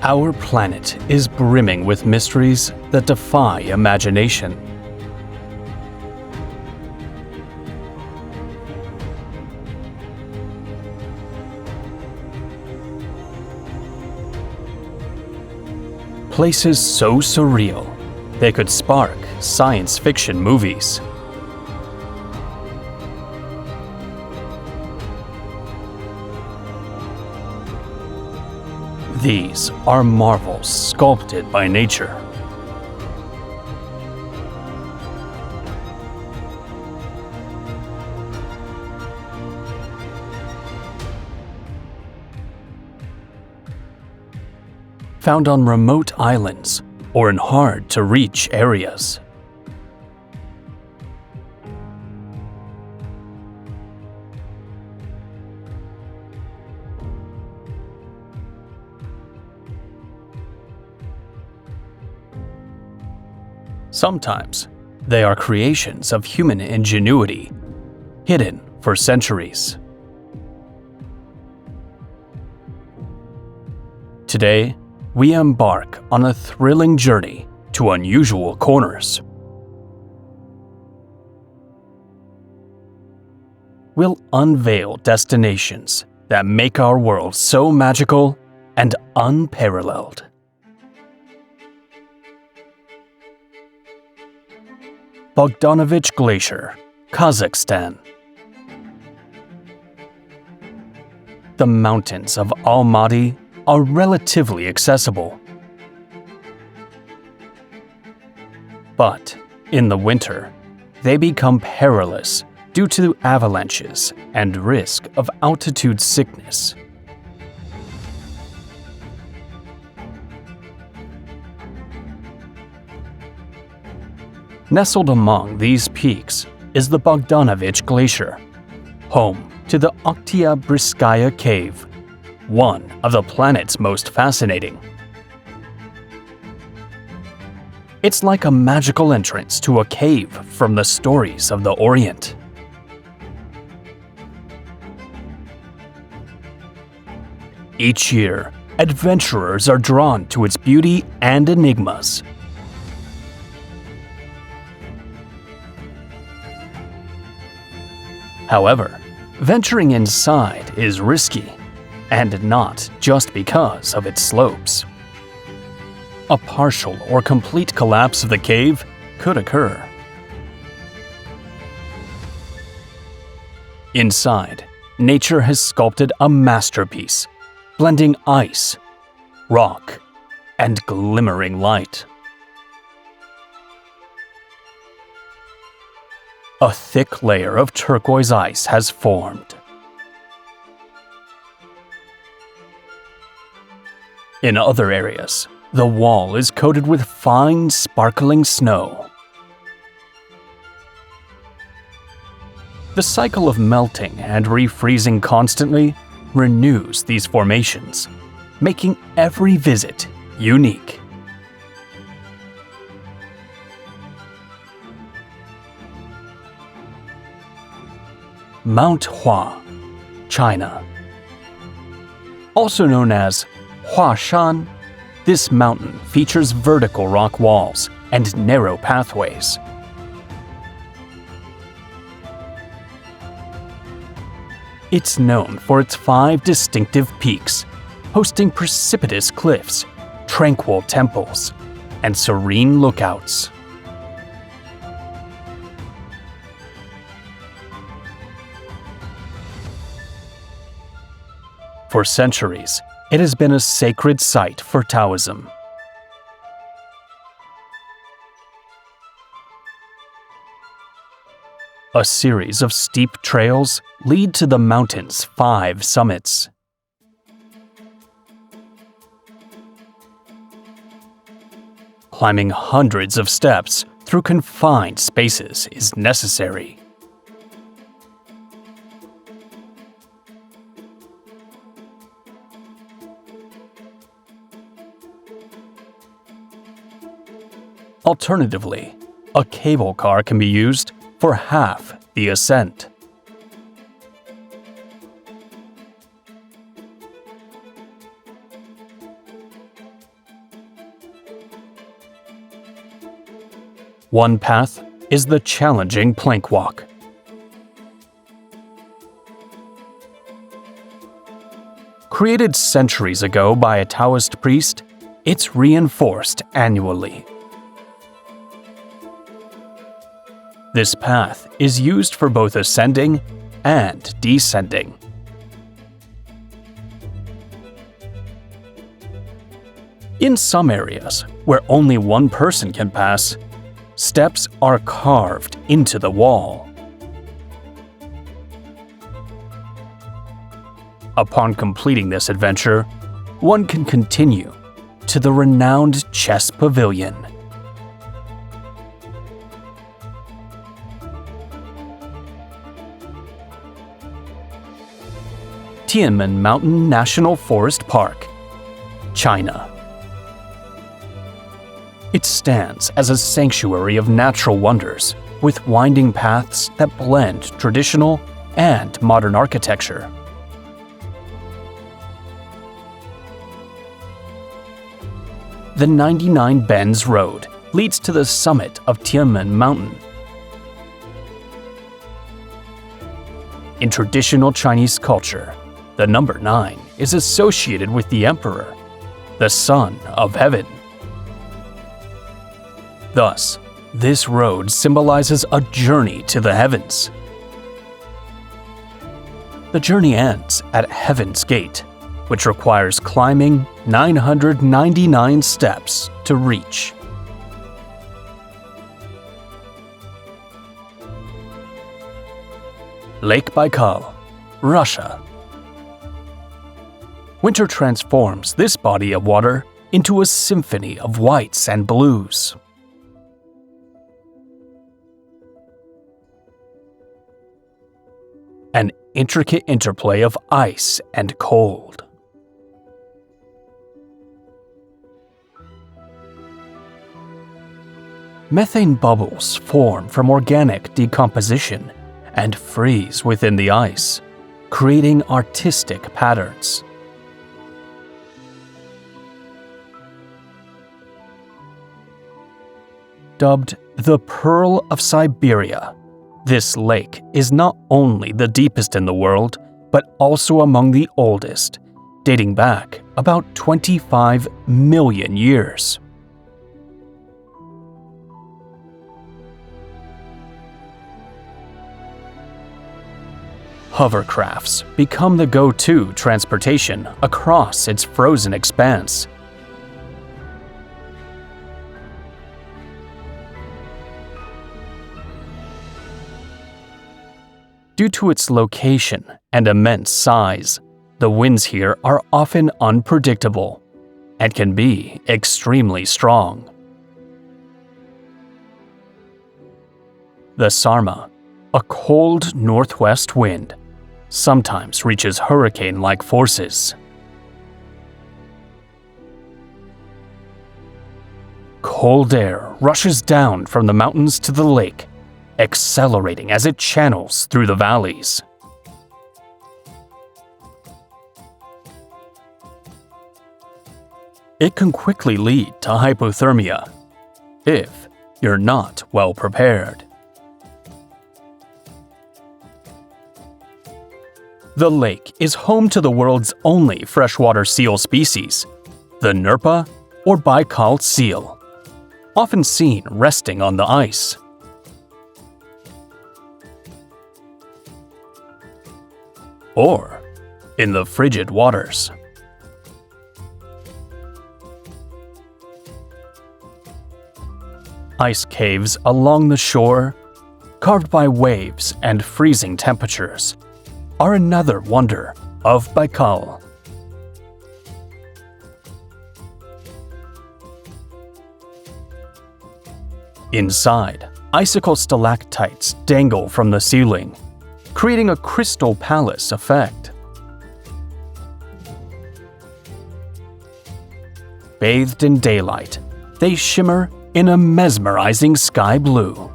Our planet is brimming with mysteries that defy imagination. Places so surreal, they could spark science fiction movies. These are marvels sculpted by nature. Found on remote islands or in hard-to-reach areas. Sometimes, they are creations of human ingenuity, hidden for centuries. Today, we embark on a thrilling journey to unusual corners. We'll unveil destinations that make our world so magical and unparalleled. Bogdanovich Glacier, Kazakhstan. The mountains of Almaty are relatively accessible. But in the winter, they become perilous due to avalanches and risk of altitude sickness. Nestled among these peaks is the Bogdanovich Glacier, home to the Oktyabrskaya Cave, one of the planet's most fascinating. It's like a magical entrance to a cave from the stories of the Orient. Each year, adventurers are drawn to its beauty and enigmas. However, venturing inside is risky, and not just because of its slopes. A partial or complete collapse of the cave could occur. Inside, nature has sculpted a masterpiece, blending ice, rock, and glimmering light. A thick layer of turquoise ice has formed. In other areas, the wall is coated with fine, sparkling snow. The cycle of melting and refreezing constantly renews these formations, making every visit unique. Mount Hua, China. Also known as Huashan, this mountain features vertical rock walls and narrow pathways. It's known for its 5 distinctive peaks, hosting precipitous cliffs, tranquil temples, and serene lookouts. For centuries, it has been a sacred site for Taoism. A series of steep trails lead to the mountain's 5 summits. Climbing hundreds of steps through confined spaces is necessary. Alternatively, a cable car can be used for half the ascent. One path is the challenging plank walk. Created centuries ago by a Taoist priest, it's reinforced annually. This path is used for both ascending and descending. In some areas, where only one person can pass, steps are carved into the wall. Upon completing this adventure, one can continue to the renowned chess pavilion. Tianmen Mountain National Forest Park, China. It stands as a sanctuary of natural wonders, with winding paths that blend traditional and modern architecture. The 99 Bends Road leads to the summit of Tianmen Mountain. In traditional Chinese culture, the number 9 is associated with the emperor, the son of heaven. Thus, this road symbolizes a journey to the heavens. The journey ends at Heaven's Gate, which requires climbing 999 steps to reach. Lake Baikal, Russia. Winter transforms this body of water into a symphony of whites and blues. An intricate interplay of ice and cold. Methane bubbles form from organic decomposition and freeze within the ice, creating artistic patterns. Dubbed the Pearl of Siberia, this lake is not only the deepest in the world, but also among the oldest, dating back about 25 million years. Hovercrafts become the go-to transportation across its frozen expanse. Due to its location and immense size, the winds here are often unpredictable and can be extremely strong. The Sarma, a cold northwest wind, sometimes reaches hurricane-like forces. Cold air rushes down from the mountains to the lake, accelerating as it channels through the valleys. It can quickly lead to hypothermia if you're not well prepared. The lake is home to the world's only freshwater seal species, the Nerpa or Baikal seal, often seen resting on the ice. Or in the frigid waters. Ice caves along the shore, carved by waves and freezing temperatures, are another wonder of Baikal. Inside, icicle stalactites dangle from the ceiling, creating a crystal palace effect. Bathed in daylight, they shimmer in a mesmerizing sky blue.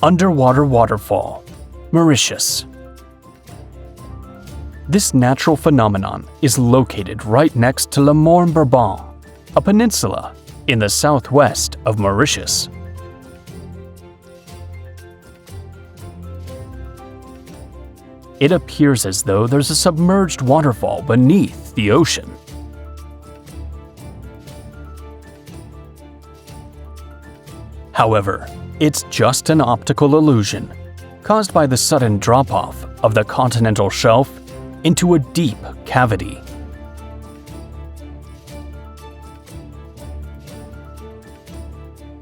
Underwater waterfall, Mauritius. This natural phenomenon is located right next to Le Morne-Bourbon, a peninsula in the southwest of Mauritius. It appears as though there's a submerged waterfall beneath the ocean. However, it's just an optical illusion caused by the sudden drop-off of the continental shelf into a deep cavity.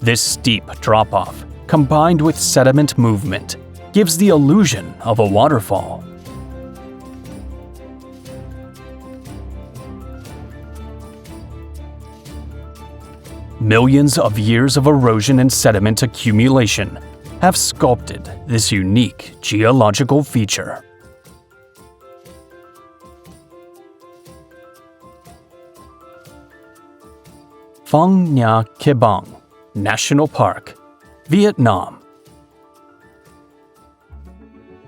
This steep drop-off, combined with sediment movement, gives the illusion of a waterfall. Millions of years of erosion and sediment accumulation have sculpted this unique geological feature. Phong Nha Ke Bang National Park, Vietnam.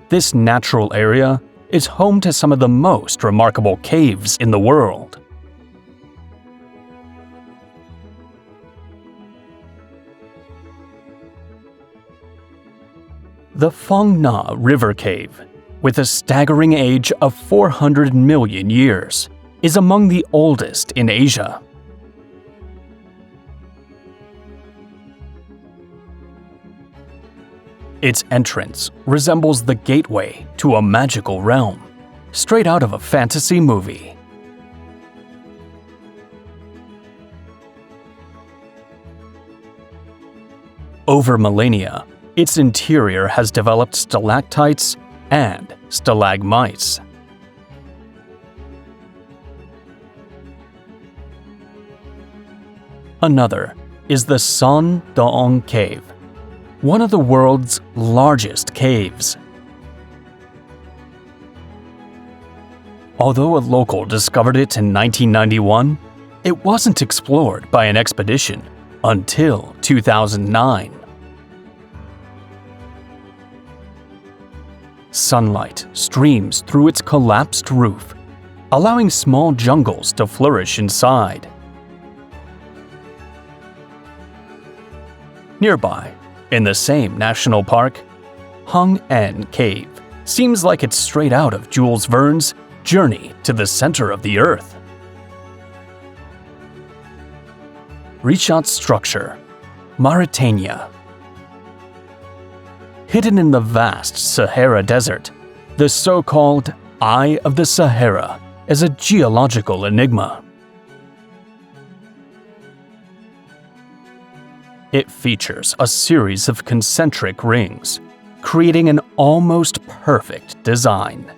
This natural area is home to some of the most remarkable caves in the world. The Phong Nha River Cave, with a staggering age of 400 million years, is among the oldest in Asia. Its entrance resembles the gateway to a magical realm, straight out of a fantasy movie. Over millennia, its interior has developed stalactites and stalagmites. Another is the Son Doong Cave, one of the world's largest caves. Although a local discovered it in 1991, it wasn't explored by an expedition until 2009. Sunlight streams through its collapsed roof, allowing small jungles to flourish inside. Nearby, in the same national park, Hung En Cave seems like it's straight out of Jules Verne's Journey to the Center of the Earth. Richat Structure, Mauritania. Hidden in the vast Sahara Desert, the so-called Eye of the Sahara is a geological enigma. It features a series of concentric rings, creating an almost perfect design.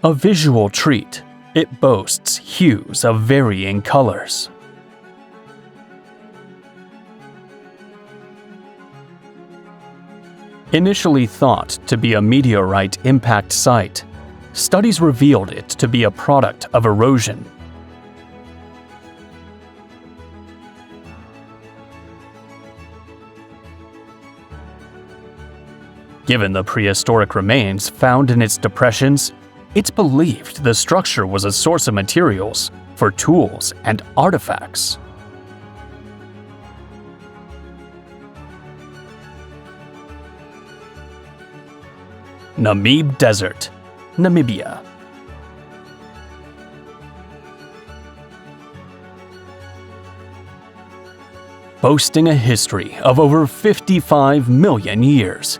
A visual treat, it boasts hues of varying colors. Initially thought to be a meteorite impact site, studies revealed it to be a product of erosion. Given the prehistoric remains found in its depressions, it's believed the structure was a source of materials for tools and artifacts. Namib Desert, Namibia. Boasting a history of over 55 million years,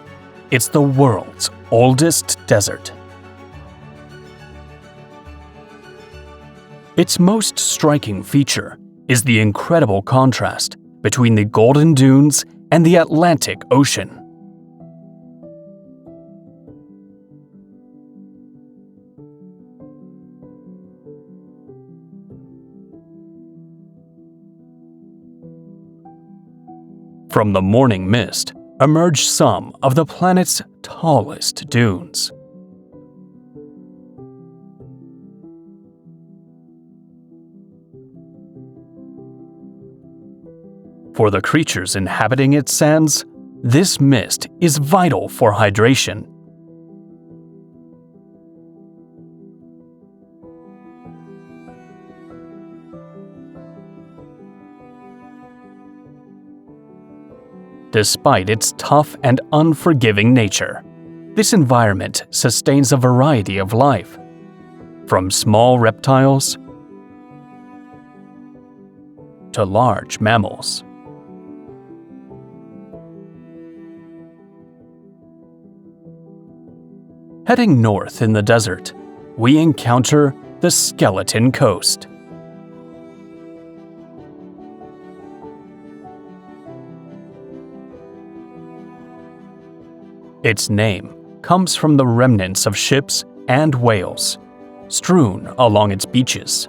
it's the world's oldest desert. Its most striking feature is the incredible contrast between the Golden Dunes and the Atlantic Ocean. From the morning mist emerge some of the planet's tallest dunes. For the creatures inhabiting its sands, this mist is vital for hydration. Despite its tough and unforgiving nature, this environment sustains a variety of life, from small reptiles to large mammals. Heading north in the desert, we encounter the Skeleton Coast. Its name comes from the remnants of ships and whales strewn along its beaches.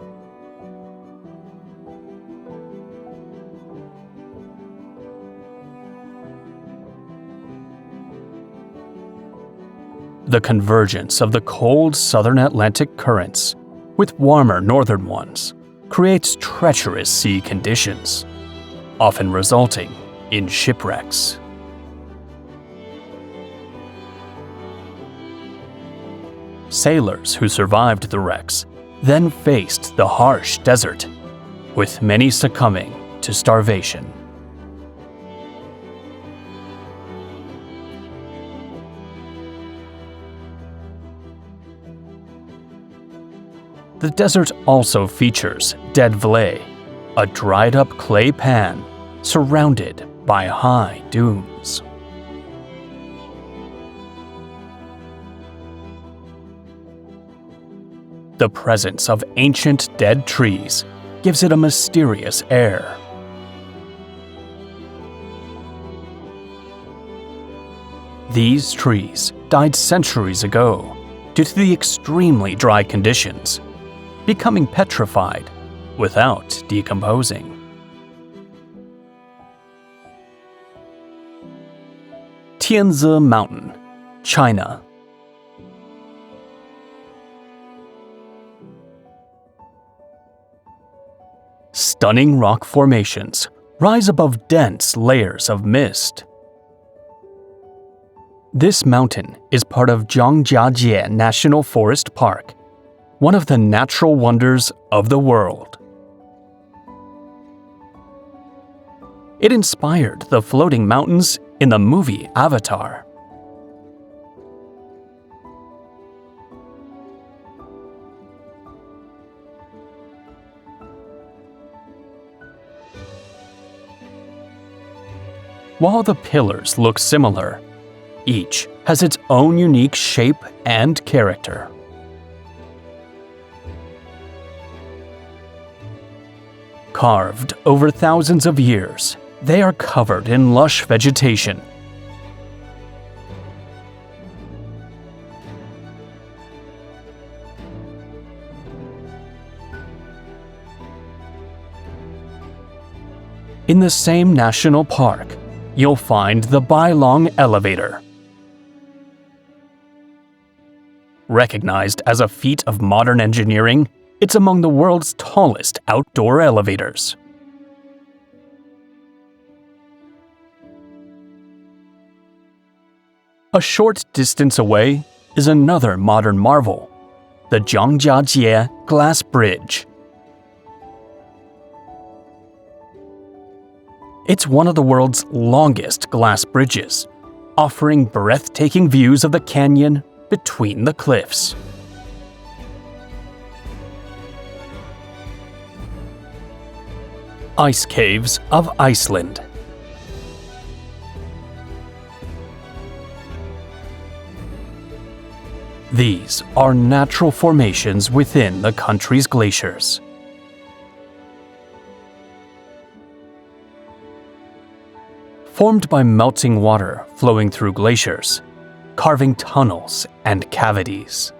The convergence of the cold southern Atlantic currents with warmer northern ones creates treacherous sea conditions, often resulting in shipwrecks. Sailors who survived the wrecks then faced the harsh desert, with many succumbing to starvation. The desert also features Dead Vley, a dried-up clay pan surrounded by high dunes. The presence of ancient dead trees gives it a mysterious air. These trees died centuries ago due to the extremely dry conditions, becoming petrified without decomposing. Tianzi Mountain, China. Stunning rock formations rise above dense layers of mist. This mountain is part of Zhangjiajie National Forest Park, one of the natural wonders of the world. It inspired the floating mountains in the movie Avatar. While the pillars look similar, each has its own unique shape and character. Carved over thousands of years, they are covered in lush vegetation. In the same national park, you'll find the Bailong Elevator. Recognized as a feat of modern engineering, it's among the world's tallest outdoor elevators. A short distance away is another modern marvel, the Zhangjiajie Glass Bridge. It's one of the world's longest glass bridges, offering breathtaking views of the canyon between the cliffs. Ice caves of Iceland. These are natural formations within the country's glaciers. Formed by melting water flowing through glaciers, carving tunnels and cavities.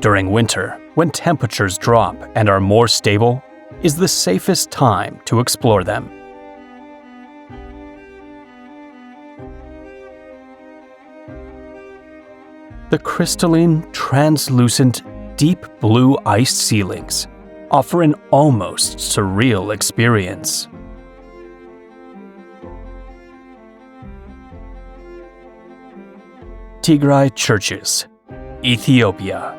During winter, when temperatures drop and are more stable, is the safest time to explore them. The crystalline, translucent, deep blue iced ceilings offer an almost surreal experience. Tigray churches, Ethiopia.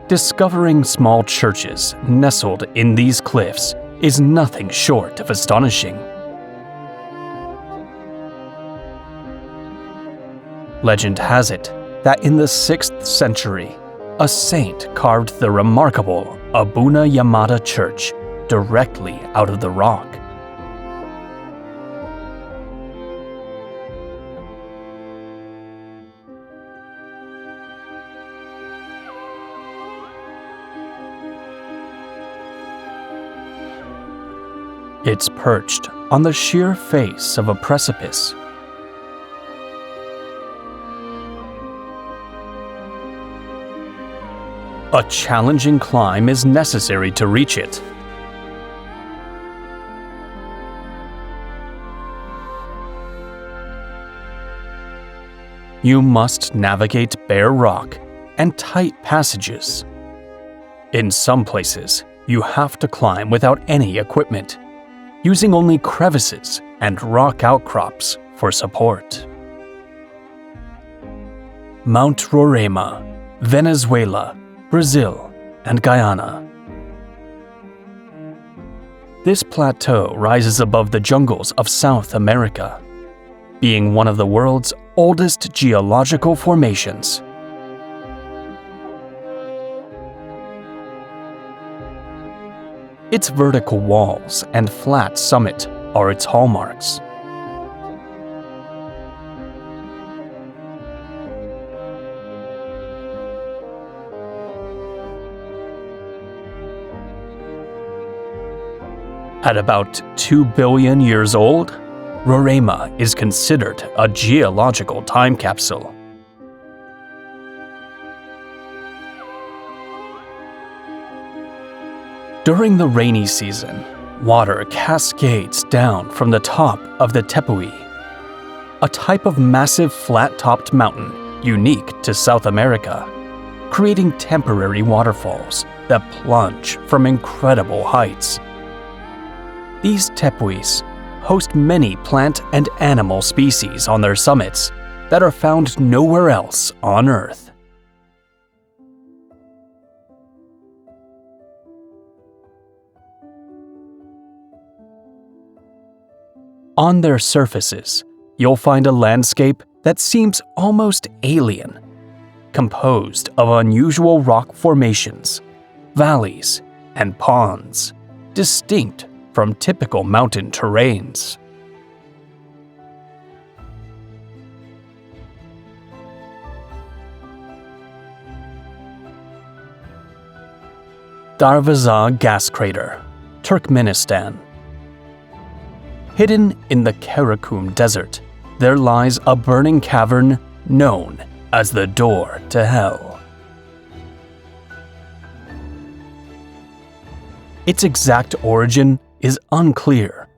Discovering small churches nestled in these cliffs is nothing short of astonishing. Legend has it that in the 6th century, a saint carved the remarkable Abuna Yamada Church directly out of the rock. It's perched on the sheer face of a precipice. A challenging climb is necessary to reach it. You must navigate bare rock and tight passages. In some places, you have to climb without any equipment, using only crevices and rock outcrops for support. Mount Roraima, Venezuela, Brazil, and Guyana. This plateau rises above the jungles of South America, being one of the world's oldest geological formations. Its vertical walls and flat summit are its hallmarks. At about 2 billion years old, Roraima is considered a geological time capsule. During the rainy season, water cascades down from the top of the tepui, a type of massive flat-topped mountain unique to South America, creating temporary waterfalls that plunge from incredible heights. These tepuis host many plant and animal species on their summits that are found nowhere else on Earth. On their surfaces, you'll find a landscape that seems almost alien, composed of unusual rock formations, valleys, and ponds, distinct from typical mountain terrains. Darvaza Gas Crater, Turkmenistan. Hidden in the Karakum Desert, there lies a burning cavern known as the Door to Hell. Its exact origin is unclear,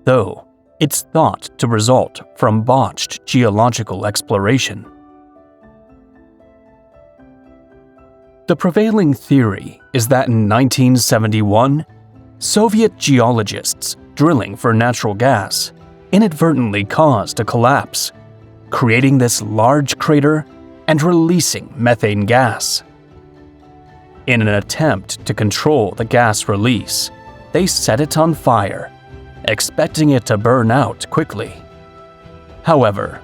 though it's thought to result from botched geological exploration. The prevailing theory is that in 1971, Soviet geologists drilling for natural gas inadvertently caused a collapse, creating this large crater and releasing methane gas. In an attempt to control the gas release, they set it on fire, expecting it to burn out quickly. However,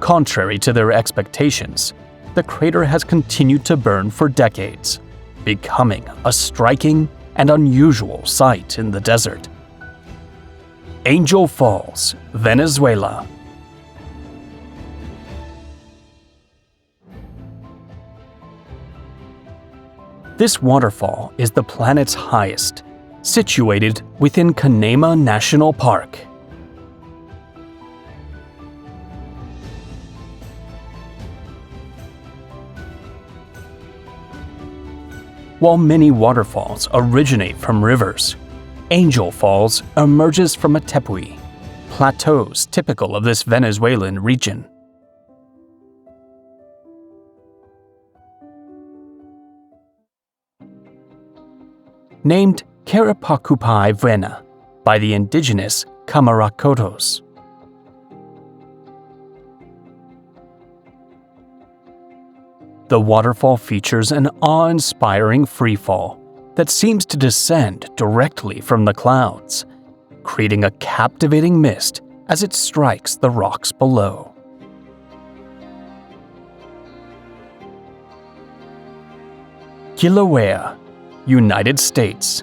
contrary to their expectations, the crater has continued to burn for decades, becoming a striking and unusual sight in the desert. Angel Falls, Venezuela. This waterfall is the planet's highest, situated within Canema National Park. While many waterfalls originate from rivers, Angel Falls emerges from a tepui, plateaus typical of this Venezuelan region. named Karapakupai Vena by the indigenous Kamarakotos. The waterfall features an awe-inspiring freefall that seems to descend directly from the clouds, creating a captivating mist as it strikes the rocks below. Kilauea, United States.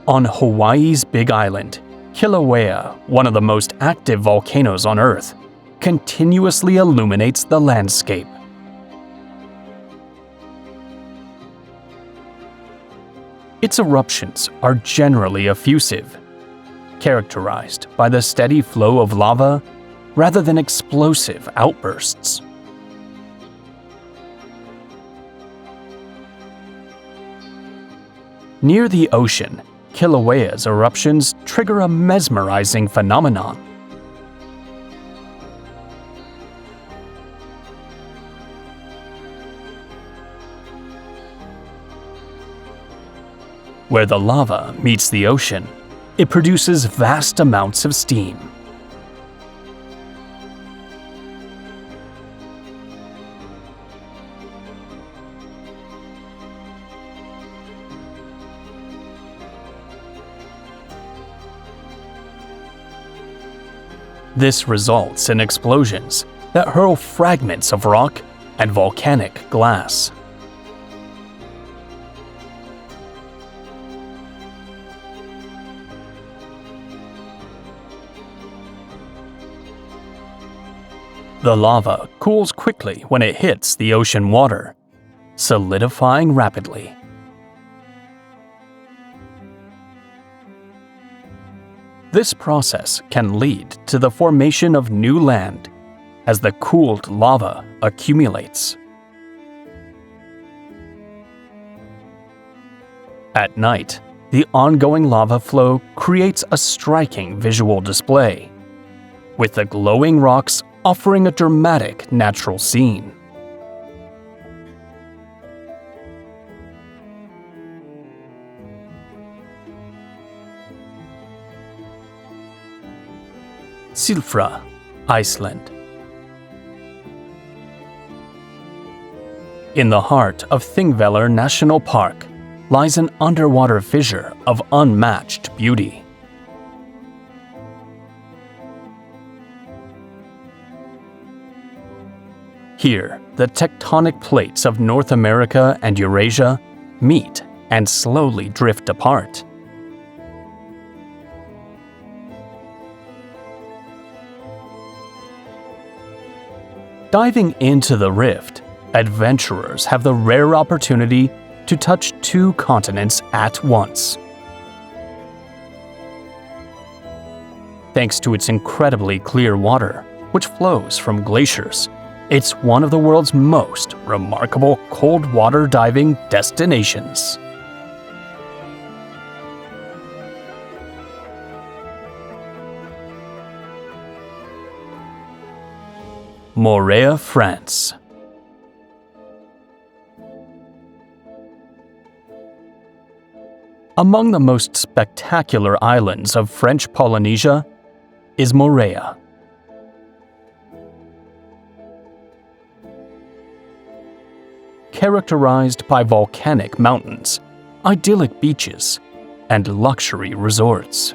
On Hawaii's Big Island, Kilauea, one of the most active volcanoes on Earth, continuously illuminates the landscape. Its eruptions are generally effusive, characterized by the steady flow of lava rather than explosive outbursts. Near the ocean, Kilauea's eruptions trigger a mesmerizing phenomenon. Where the lava meets the ocean, it produces vast amounts of steam. This results in explosions that hurl fragments of rock and volcanic glass. The lava cools quickly when it hits the ocean water, solidifying rapidly. This process can lead to the formation of new land as the cooled lava accumulates. At night, the ongoing lava flow creates a striking visual display, with the glowing rocks offering a dramatic natural scene. Silfra, Iceland. In the heart of Thingvellir National Park lies an underwater fissure of unmatched beauty. Here, the tectonic plates of North America and Eurasia meet and slowly drift apart. Diving into the rift, adventurers have the rare opportunity to touch two continents at once. Thanks to its incredibly clear water, which flows from glaciers, it's one of the world's most remarkable cold water diving destinations. Moréa, France. Among the most spectacular islands of French Polynesia is Moréa. Characterized by volcanic mountains, idyllic beaches, and luxury resorts.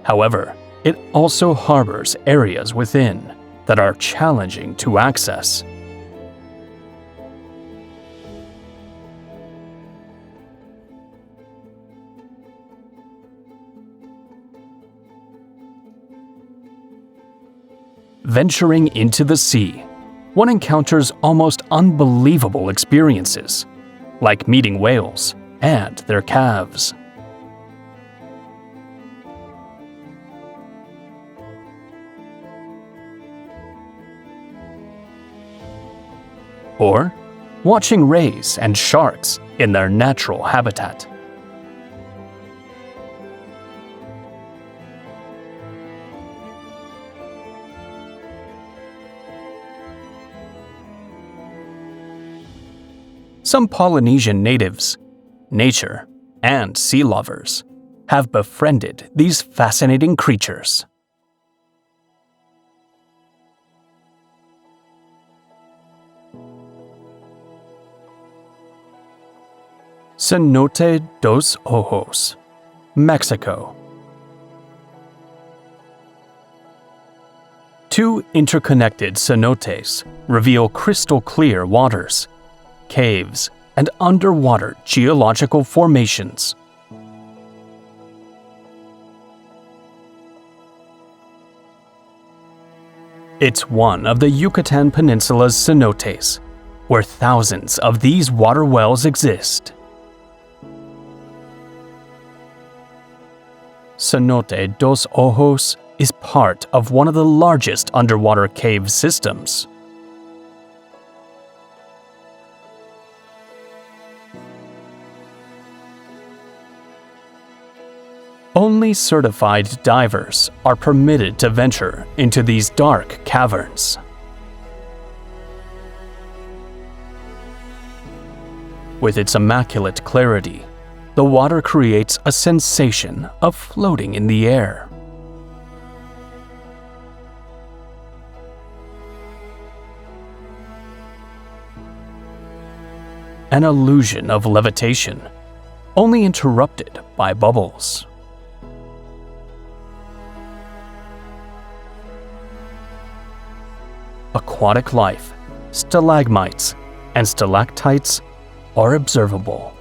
However, it also harbors areas within that are challenging to access. Venturing into the sea, one encounters almost unbelievable experiences, like meeting whales and their calves. Or watching rays and sharks in their natural habitat, Some Polynesian natives, nature, and sea lovers have befriended these fascinating creatures. Cenote dos Ojos, Mexico. Two interconnected cenotes reveal crystal-clear waters, caves, and underwater geological formations. It's one of the Yucatan Peninsula's cenotes, where thousands of these water wells exist. Cenote dos Ojos is part of one of the largest underwater cave systems. Only certified divers are permitted to venture into these dark caverns. With its immaculate clarity, the water creates a sensation of floating in the air. An illusion of levitation, only interrupted by bubbles. Aquatic life, stalagmites, and stalactites are observable.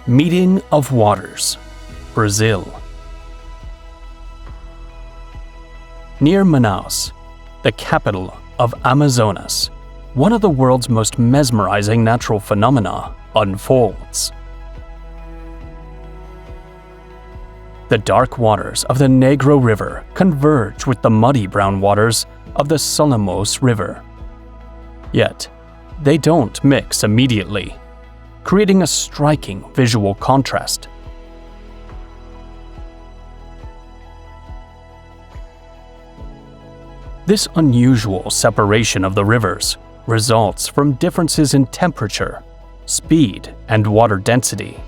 Meeting of Waters, Brazil. Near Manaus, the capital of Amazonas, one of the world's most mesmerizing natural phenomena unfolds. The dark waters of the Negro River converge with the muddy brown waters of the Solimões River. Yet, they don't mix immediately, creating a striking visual contrast. This unusual separation of the rivers results from differences in temperature, speed, and water density.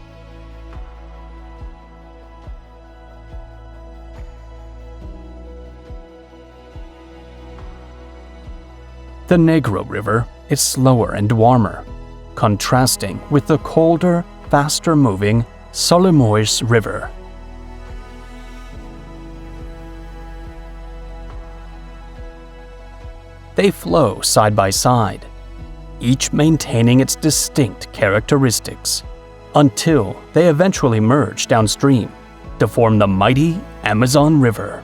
The Negro River is slower and warmer, contrasting with the colder, faster-moving Solimões River. They flow side by side, each maintaining its distinct characteristics, until they eventually merge downstream to form the mighty Amazon River.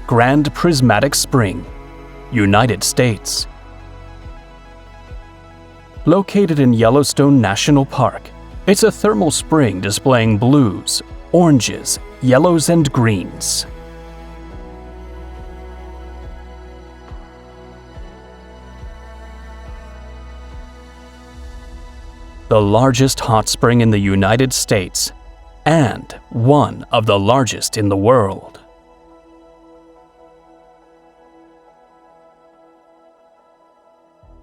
Grand Prismatic Spring, United States. Located in Yellowstone National Park, it's a thermal spring displaying blues, oranges, yellows, and greens. The largest hot spring in the United States, and one of the largest in the world.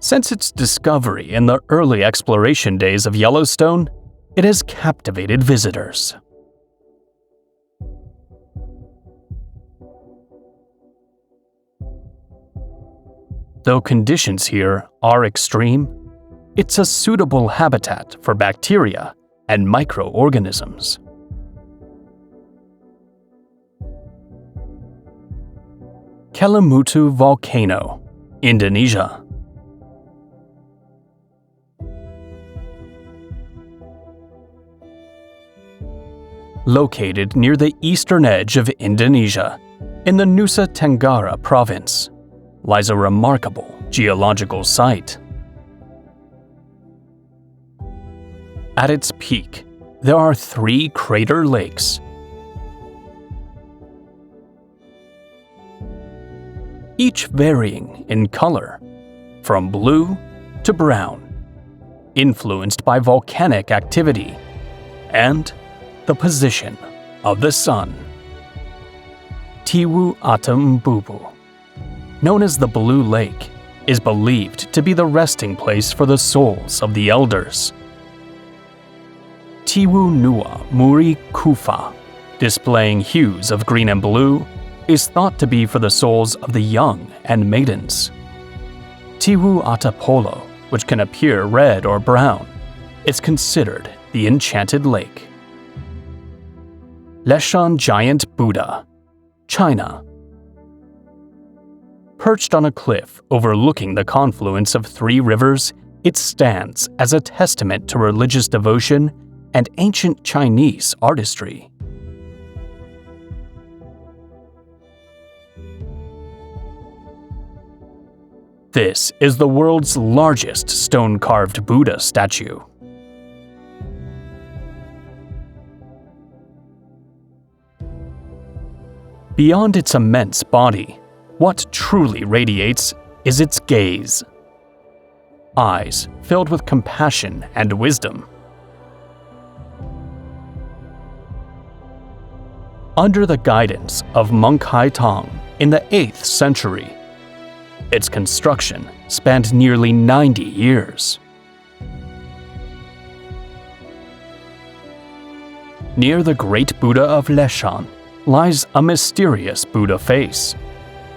Since its discovery in the early exploration days of Yellowstone, it has captivated visitors. Though conditions here are extreme, it's a suitable habitat for bacteria and microorganisms. Kelimutu Volcano, Indonesia. Located near the eastern edge of Indonesia, in the Nusa Tenggara province, lies a remarkable geological site. At its peak, there are 3 crater lakes. each varying in color, from blue to brown, influenced by volcanic activity and the position of the sun. Tiwu Atam Bubu, known as the Blue Lake, is believed to be the resting place for the souls of the elders. Tiwu Nua Muri Kufa, displaying hues of green and blue, is thought to be for the souls of the young and maidens. Tiwu Atapolo, which can appear red or brown, is considered the enchanted lake. Leshan Giant Buddha, China. Perched on a cliff overlooking the confluence of three rivers, it stands as a testament to religious devotion and ancient Chinese artistry. This is the world's largest stone-carved Buddha statue. Beyond its immense body, what truly radiates is its gaze. Eyes filled with compassion and wisdom. Under the guidance of monk Hai Tong in the 8th century, its construction spanned nearly 90 years. Near the Great Buddha of Leshan lies a mysterious Buddha face,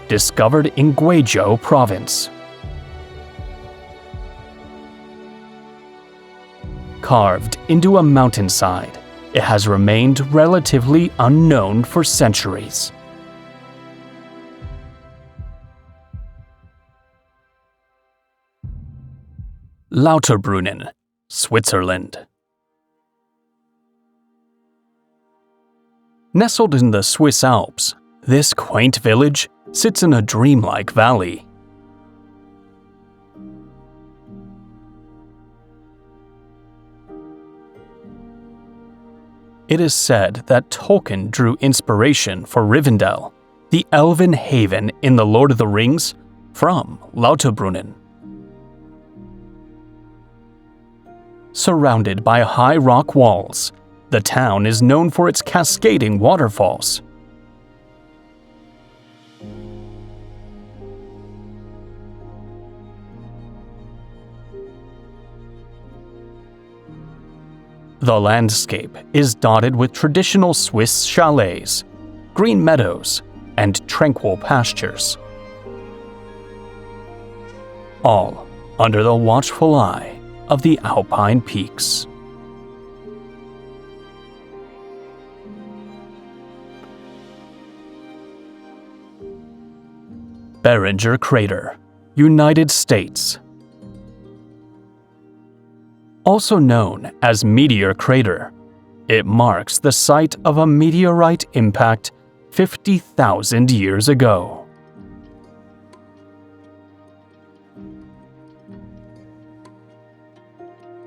discovered in Guizhou province. Carved into a mountainside, it has remained relatively unknown for centuries. Lauterbrunnen, Switzerland. Nestled in the Swiss Alps, this quaint village sits in a dreamlike valley. It is said that Tolkien drew inspiration for Rivendell, the elven haven in The Lord of the Rings, from Lauterbrunnen. Surrounded by high rock walls, the town is known for its cascading waterfalls. The landscape is dotted with traditional Swiss chalets, green meadows, and tranquil pastures. All under the watchful eye of the Alpine peaks. Barringer Crater, United States. Also known as Meteor Crater, it marks the site of a meteorite impact 50,000 years ago.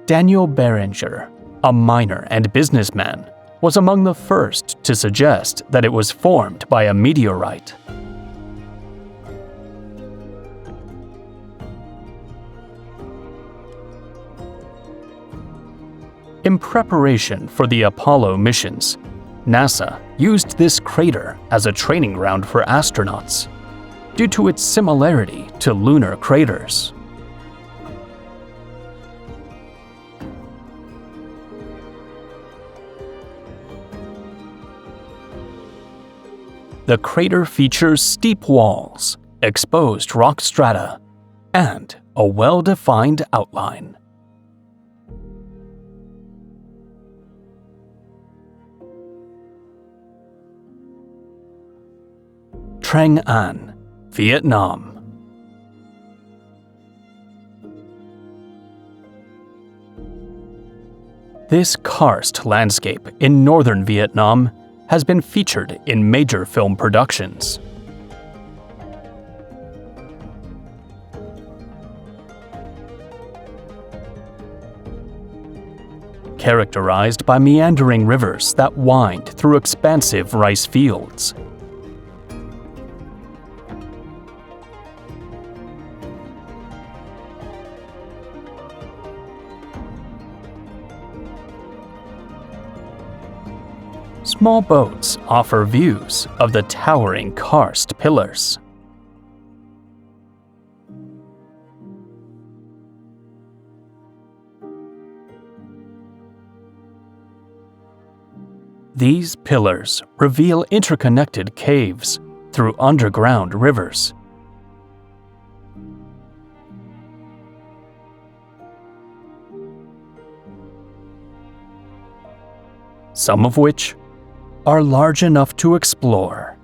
Daniel Barringer, a miner and businessman, was among the first to suggest that it was formed by a meteorite. In preparation for the Apollo missions, NASA used this crater as a training ground for astronauts, due to its similarity to lunar craters. The crater features steep walls, exposed rock strata, and a well-defined outline. Trang An, Vietnam. This karst landscape in northern Vietnam has been featured in major film productions. Characterized by meandering rivers that wind through expansive rice fields. Small boats offer views of the towering karst pillars. These pillars reveal interconnected caves through underground rivers. Some of which are large enough to explore.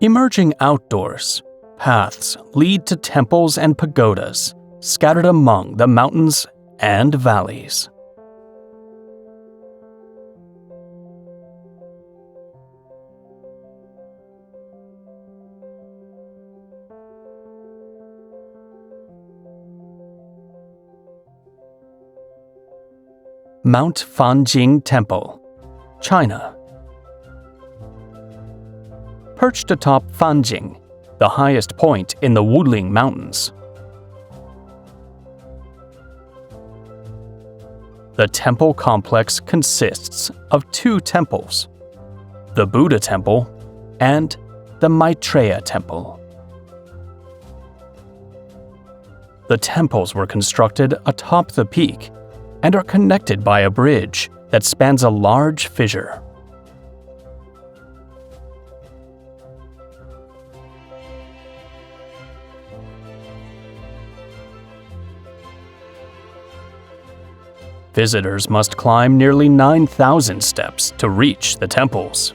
Emerging outdoors, paths lead to temples and pagodas scattered among the mountains and valleys. Mount Fanjing Temple, China. Perched atop Fanjing, the highest point in the Wuling Mountains. The temple complex consists of two temples, the Buddha Temple and the Maitreya Temple. The temples were constructed atop the peak and are connected by a bridge that spans a large fissure. Visitors must climb nearly 9,000 steps to reach the temples.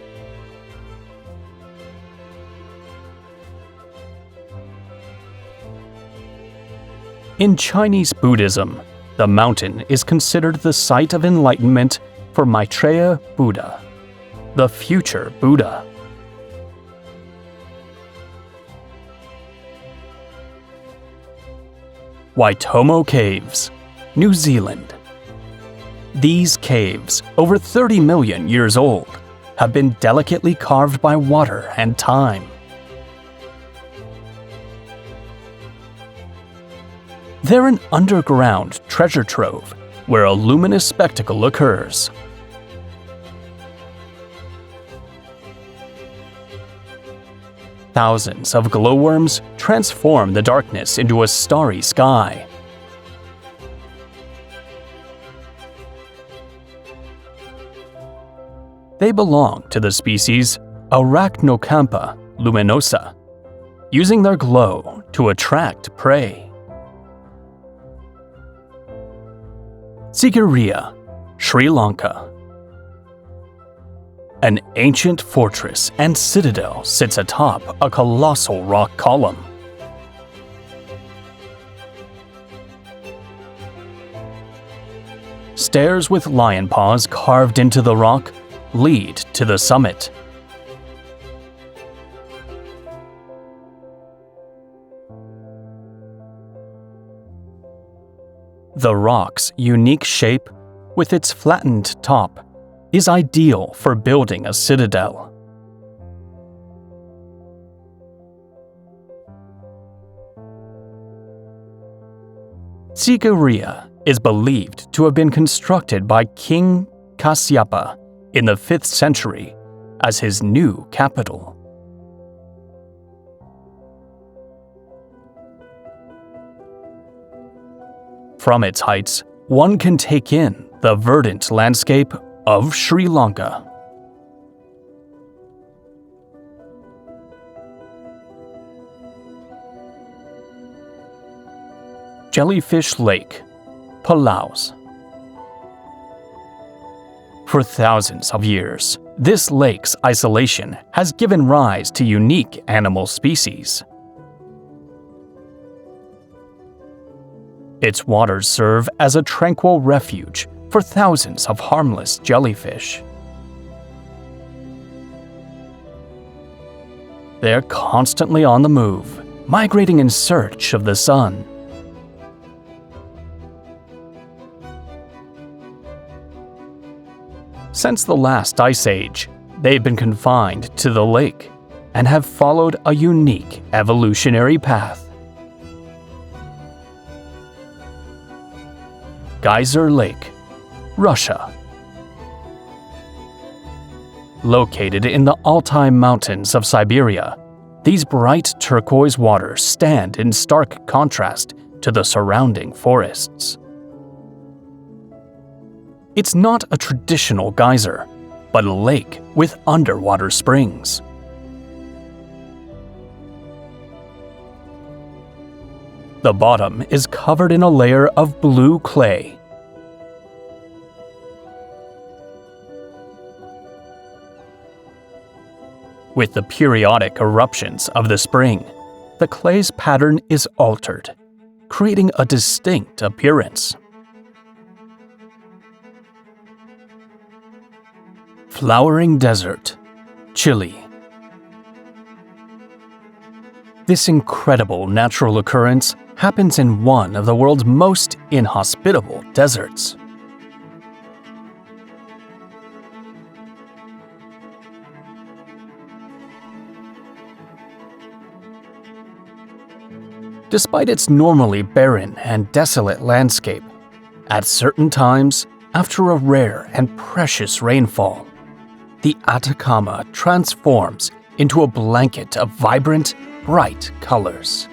In Chinese Buddhism, the mountain is considered the site of enlightenment for Maitreya Buddha, the future Buddha. Waitomo Caves, New Zealand. These caves, over 30 million years old, have been delicately carved by water and time. They're an underground treasure trove where a luminous spectacle occurs. Thousands of glowworms transform the darkness into a starry sky. They belong to the species Arachnocampa luminosa, using their glow to attract prey. Sigiriya, Sri Lanka. An ancient fortress and citadel sits atop a colossal rock column. Stairs with lion paws carved into the rock lead to the summit. The rock's unique shape, with its flattened top, is ideal for building a citadel. Sigiriya is believed to have been constructed by King Kasyapa in the 5th century as his new capital. From its heights, one can take in the verdant landscape of Sri Lanka. Jellyfish Lake, Palau. For thousands of years, this lake's isolation has given rise to unique animal species. Its waters serve as a tranquil refuge for thousands of harmless jellyfish. They're constantly on the move, migrating in search of the sun. Since the last ice age, they've been confined to the lake and have followed a unique evolutionary path. Geyser Lake, Russia. Located in the Altai Mountains of Siberia, these bright turquoise waters stand in stark contrast to the surrounding forests. It's not a traditional geyser, but a lake with underwater springs. The bottom is covered in a layer of blue clay. With the periodic eruptions of the spring, the clay's pattern is altered, creating a distinct appearance. Flowering Desert, Chile. This incredible natural occurrence happens in one of the world's most inhospitable deserts. Despite its normally barren and desolate landscape, at certain times, after a rare and precious rainfall, the Atacama transforms into a blanket of vibrant, bright colors.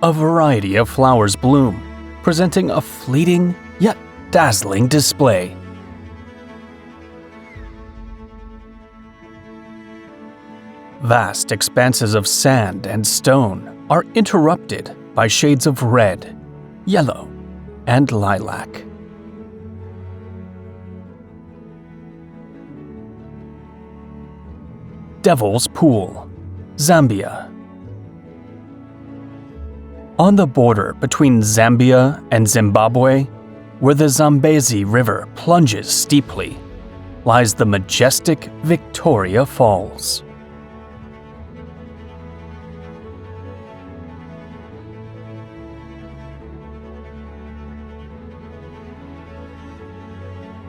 A variety of flowers bloom, presenting a fleeting yet dazzling display. Vast expanses of sand and stone are interrupted by shades of red, yellow, and lilac. Devil's Pool, Zambia. On the border between Zambia and Zimbabwe, where the Zambezi River plunges steeply, lies the majestic Victoria Falls.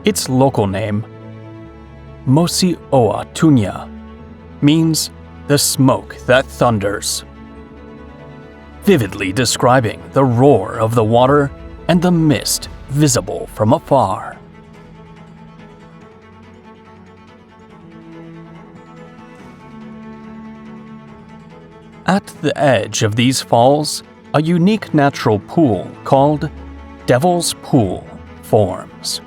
Its local name, Mosi Oa Tunya, means the smoke that thunders, vividly describing the roar of the water and the mist visible from afar. At the edge of these falls, a unique natural pool called Devil's Pool forms.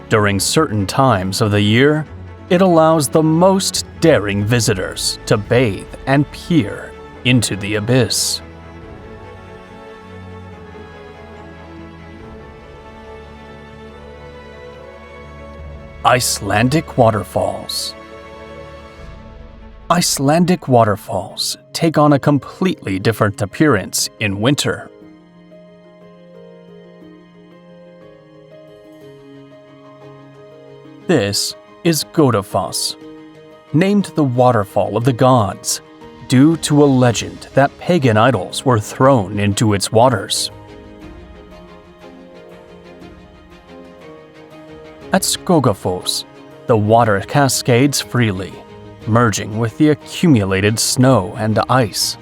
During certain times of the year, it allows the most daring visitors to bathe and peer into the abyss. Icelandic waterfalls. Icelandic waterfalls take on a completely different appearance in winter. This is Godafoss, named the waterfall of the gods, due to a legend that pagan idols were thrown into its waters. At Skogafoss, the water cascades freely, merging with the accumulated snow and ice.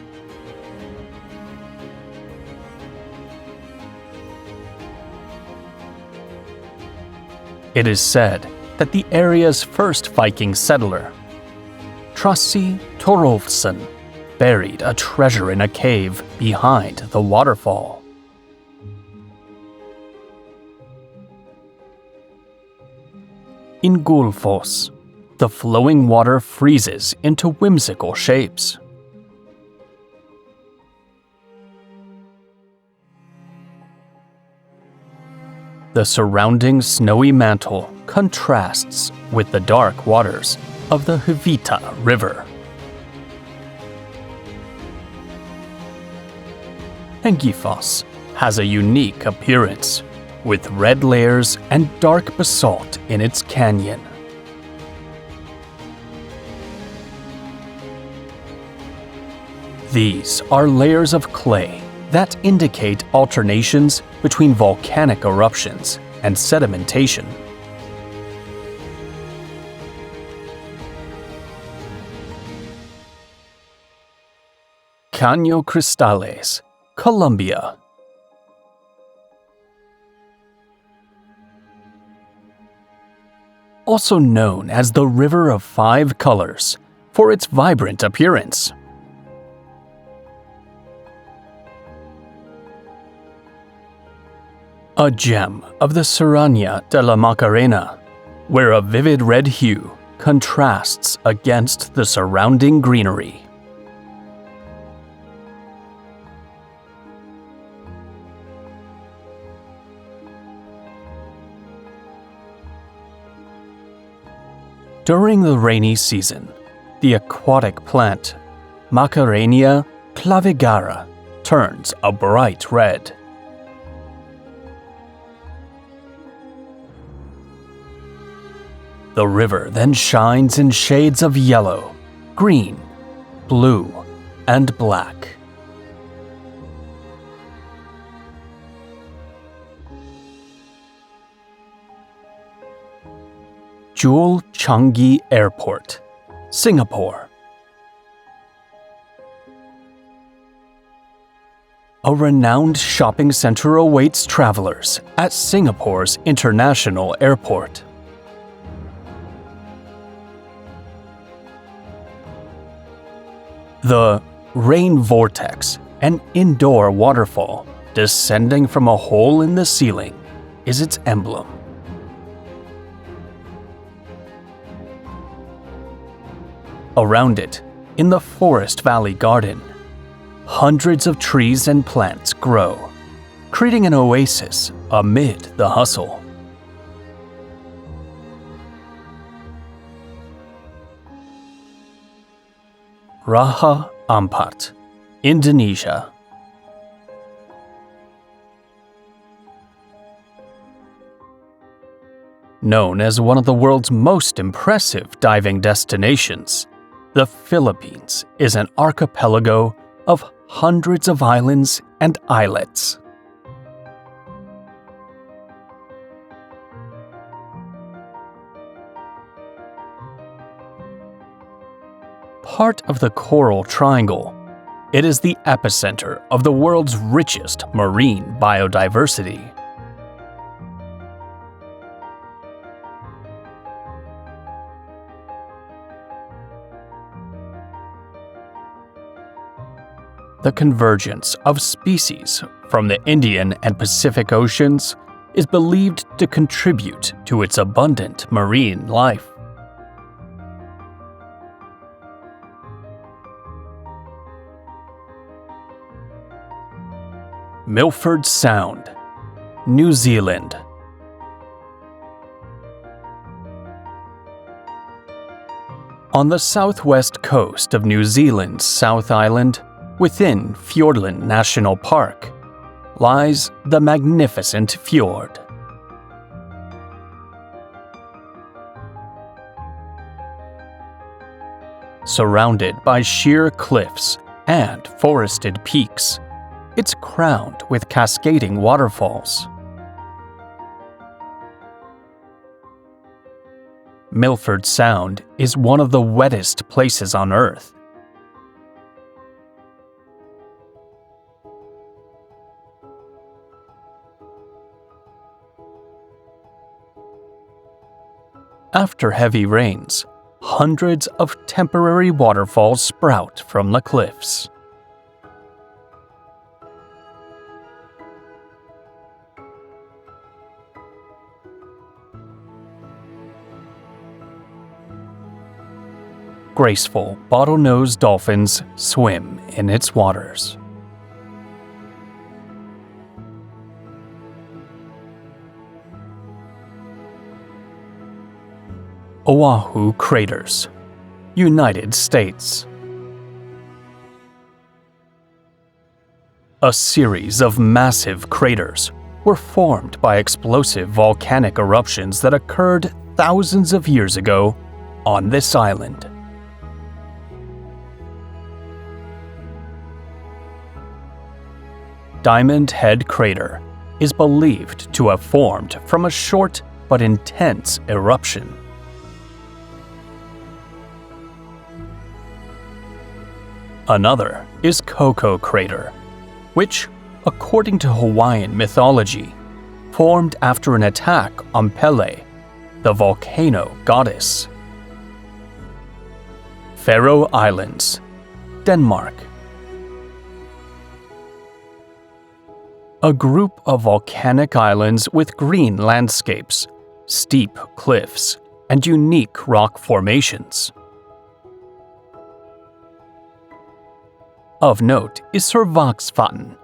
It is said that the area's first Viking settler, Trossi Torolfsson, buried a treasure in a cave behind the waterfall. In Gullfoss, the flowing water freezes into whimsical shapes. The surrounding snowy mantle contrasts with the dark waters of the Hvita River. Hengifoss has a unique appearance, with red layers and dark basalt in its canyon. These are layers of clay that indicate alternations between volcanic eruptions and sedimentation. Caño Cristales, Colombia. Also known as the River of Five Colors for its vibrant appearance. A gem of the Serrania de la Macarena, where a vivid red hue contrasts against the surrounding greenery. During the rainy season, the aquatic plant Macarenia clavigara turns a bright red. The river then shines in shades of yellow, green, blue, and black. Jewel Changi Airport, Singapore. A renowned shopping center awaits travelers at Singapore's International Airport. The rain vortex, an indoor waterfall descending from a hole in the ceiling, is its emblem. Around it, in the Forest Valley Garden, hundreds of trees and plants grow, creating an oasis amid the hustle. Raja Ampat, Indonesia. Known as one of the world's most impressive diving destinations, the Philippines is an archipelago of hundreds of islands and islets. Part of the Coral Triangle, it is the epicenter of the world's richest marine biodiversity. The convergence of species from the Indian and Pacific Oceans is believed to contribute to its abundant marine life. Milford Sound, New Zealand. On the southwest coast of New Zealand's South Island, within Fiordland National Park, lies the magnificent fjord. Surrounded by sheer cliffs and forested peaks, it's crowned with cascading waterfalls. Milford Sound is one of the wettest places on Earth. After heavy rains, hundreds of temporary waterfalls sprout from the cliffs. Graceful bottlenose dolphins swim in its waters. Oahu Craters, United States. A series of massive craters were formed by explosive volcanic eruptions that occurred thousands of years ago on this island. Diamond Head crater is believed to have formed from a short but intense eruption. Another is Koko crater, which, according to Hawaiian mythology, formed after an attack on Pele, the volcano goddess. Faroe Islands, Denmark. A group of volcanic islands with green landscapes, steep cliffs, and unique rock formations. Of note is Sørvágsvatn,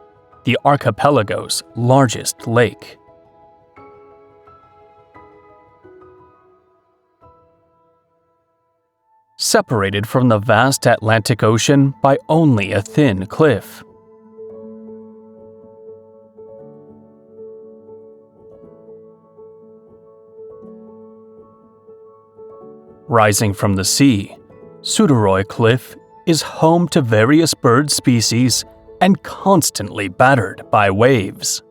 the archipelago's largest lake. Separated from the vast Atlantic Ocean by only a thin cliff. Rising from the sea, Suðuroy Cliff is home to various bird species and constantly battered by waves.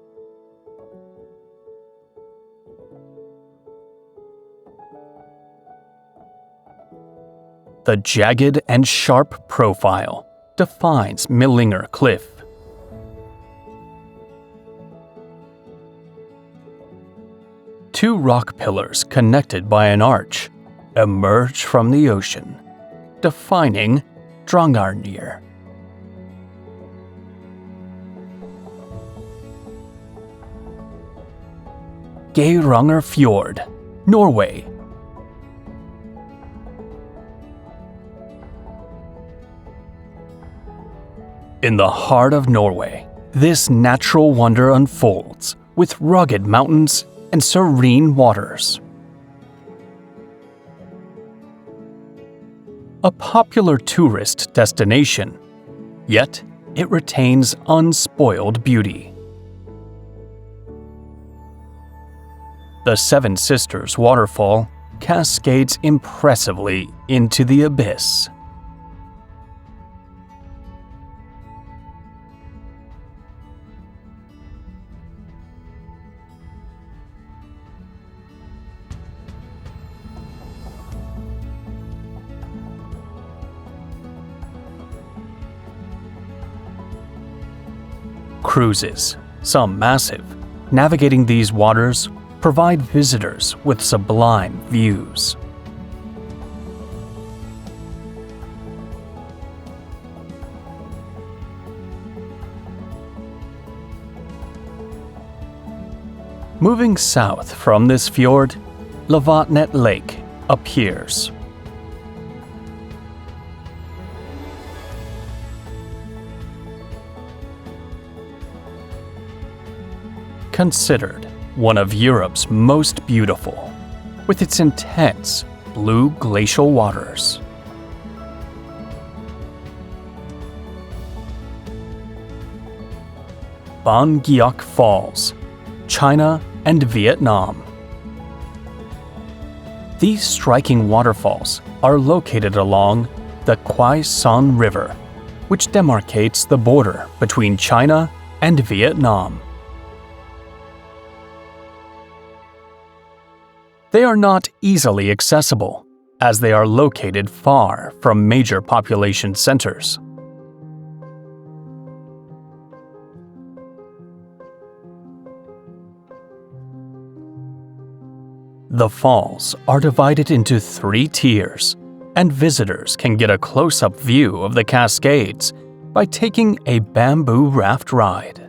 The jagged and sharp profile defines Millinger Cliff. Two rock pillars connected by an arch emerge from the ocean, defining Drangarnir. Geiranger Fjord, Norway. In the heart of Norway, this natural wonder unfolds with rugged mountains and serene waters. A popular tourist destination, yet it retains unspoiled beauty. The Seven Sisters waterfall cascades impressively into the abyss. Cruises, some massive, navigating these waters provide visitors with sublime views. Moving south from this fjord, Lavatnet Lake appears. Considered one of Europe's most beautiful, with its intense blue glacial waters. Ban Giok Falls, China and Vietnam. These striking waterfalls are located along the Quai Son River, which demarcates the border between China and Vietnam. They are not easily accessible, as they are located far from major population centers. The falls are divided into 3 tiers, and visitors can get a close-up view of the cascades by taking a bamboo raft ride.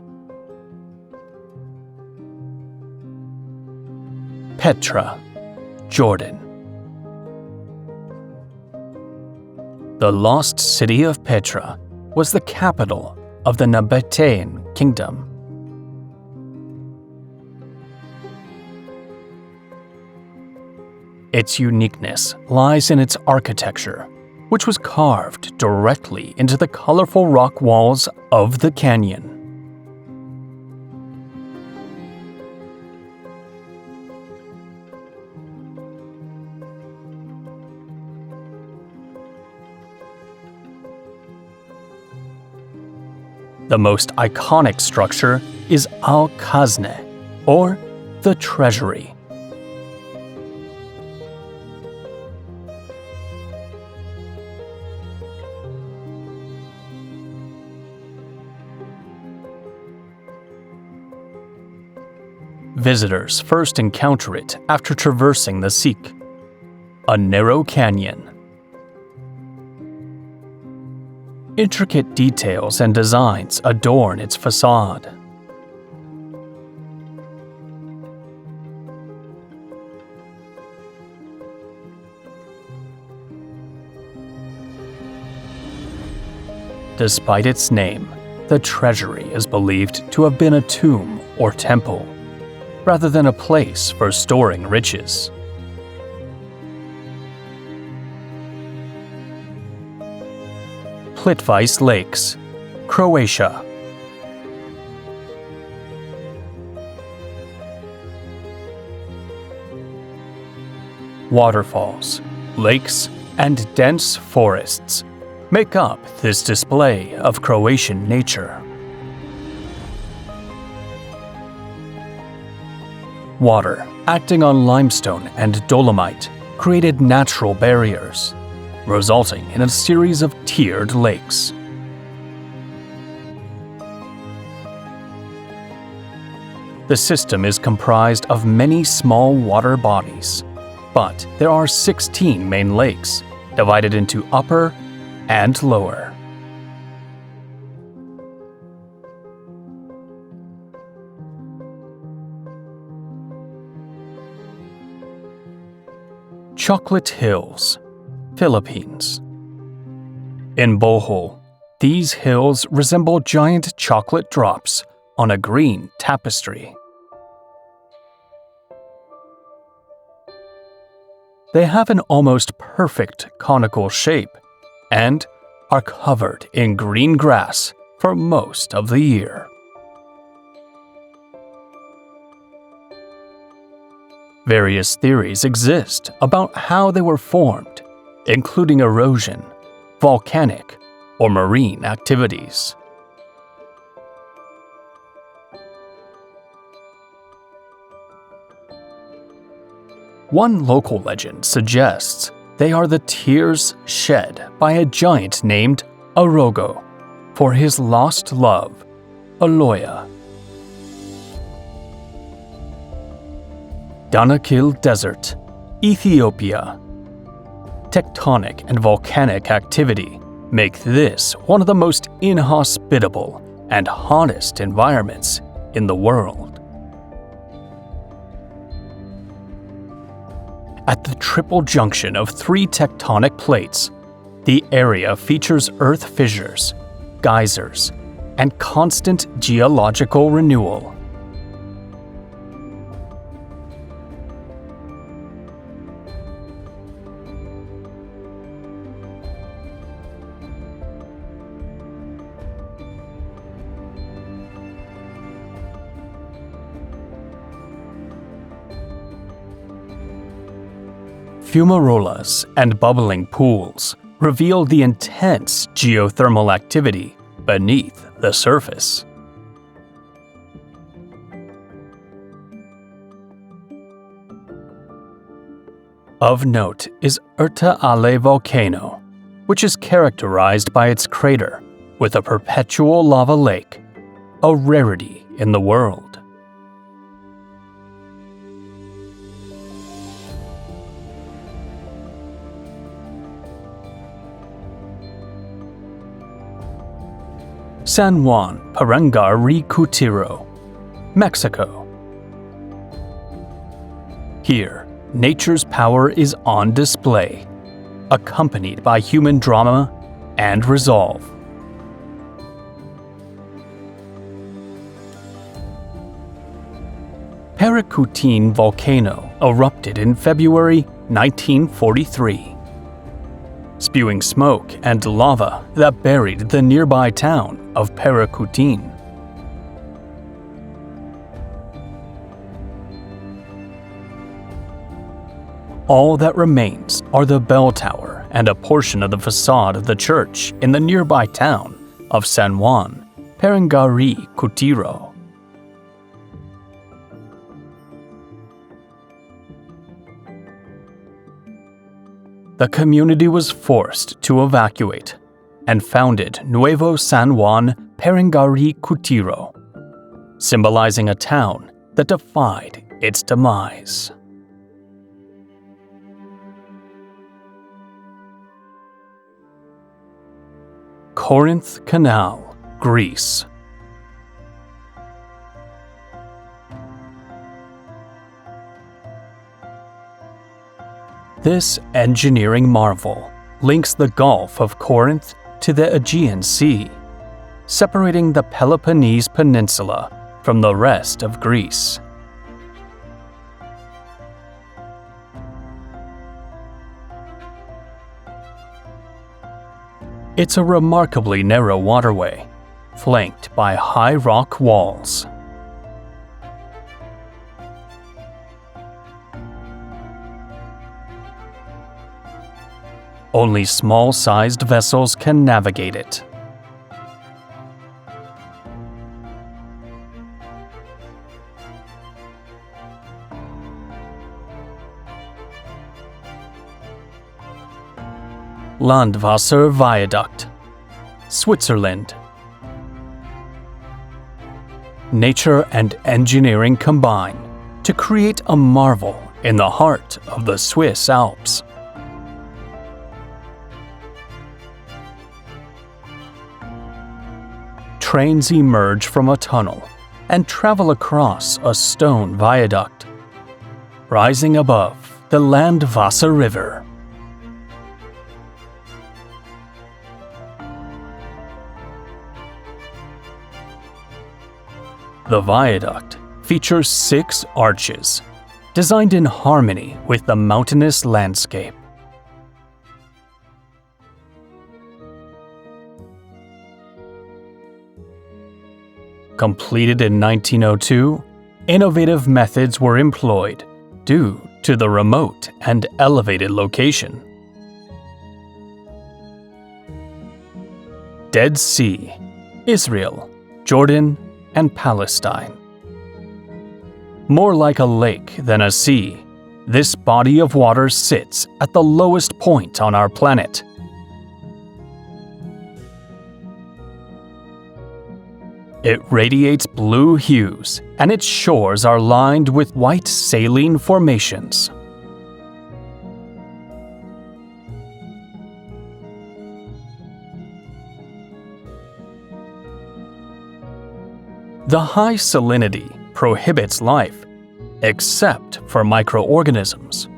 Petra, Jordan. The lost city of Petra was the capital of the Nabatean kingdom. Its uniqueness lies in its architecture, which was carved directly into the colorful rock walls of the canyon. The most iconic structure is Al-Khazne, or the Treasury. Visitors first encounter it after traversing the Sikh, a narrow canyon. Intricate details and designs adorn its facade. Despite its name, the treasury is believed to have been a tomb or temple, rather than a place for storing riches. Plitvice Lakes, Croatia. Waterfalls, lakes, and dense forests make up this display of Croatian nature. Water, acting on limestone and dolomite, created natural barriers, resulting in a series of tiered lakes. The system is comprised of many small water bodies, but there are 16 main lakes, divided into upper and lower. Chocolate Hills, Philippines. In Bohol, these hills resemble giant chocolate drops on a green tapestry. They have an almost perfect conical shape and are covered in green grass for most of the year. Various theories exist about how they were formed, including erosion, volcanic, or marine activities. One local legend suggests they are the tears shed by a giant named Arogo for his lost love, Aloya. Danakil Desert, Ethiopia. Tectonic and volcanic activity make this one of the most inhospitable and hottest environments in the world. At the triple junction of three tectonic plates, the area features earth fissures, geysers, and constant geological renewal. Fumarolas and bubbling pools reveal the intense geothermal activity beneath the surface. Of note is Urta Ale volcano, which is characterized by its crater with a perpetual lava lake, a rarity in the world. San Juan Parangaricutiro, Mexico. Here, nature's power is on display, accompanied by human drama and resolve. Paracutin volcano erupted in February 1943. Spewing smoke and lava that buried the nearby town of Paracutin. All that remains are the bell tower and a portion of the facade of the church in the nearby town of San Juan Perengari Kutiro. The community was forced to evacuate and founded Nuevo San Juan Perengari Kutiro, symbolizing a town that defied its demise. Corinth Canal, Greece. This engineering marvel links the Gulf of Corinth to the Aegean Sea, separating the Peloponnese Peninsula from the rest of Greece. It's a remarkably narrow waterway, flanked by high rock walls. Only small-sized vessels can navigate it. Landwasser Viaduct, Switzerland. Nature and engineering combine to create a marvel in the heart of the Swiss Alps. Trains emerge from a tunnel and travel across a stone viaduct, rising above the Landwasser River. The viaduct features 6 arches, designed in harmony with the mountainous landscape. Completed in 1902, innovative methods were employed due to the remote and elevated location. Dead Sea, Israel, Jordan, and Palestine. More like a lake than a sea, this body of water sits at the lowest point on our planet. It radiates blue hues, and its shores are lined with white saline formations. The high salinity prohibits life, except for microorganisms,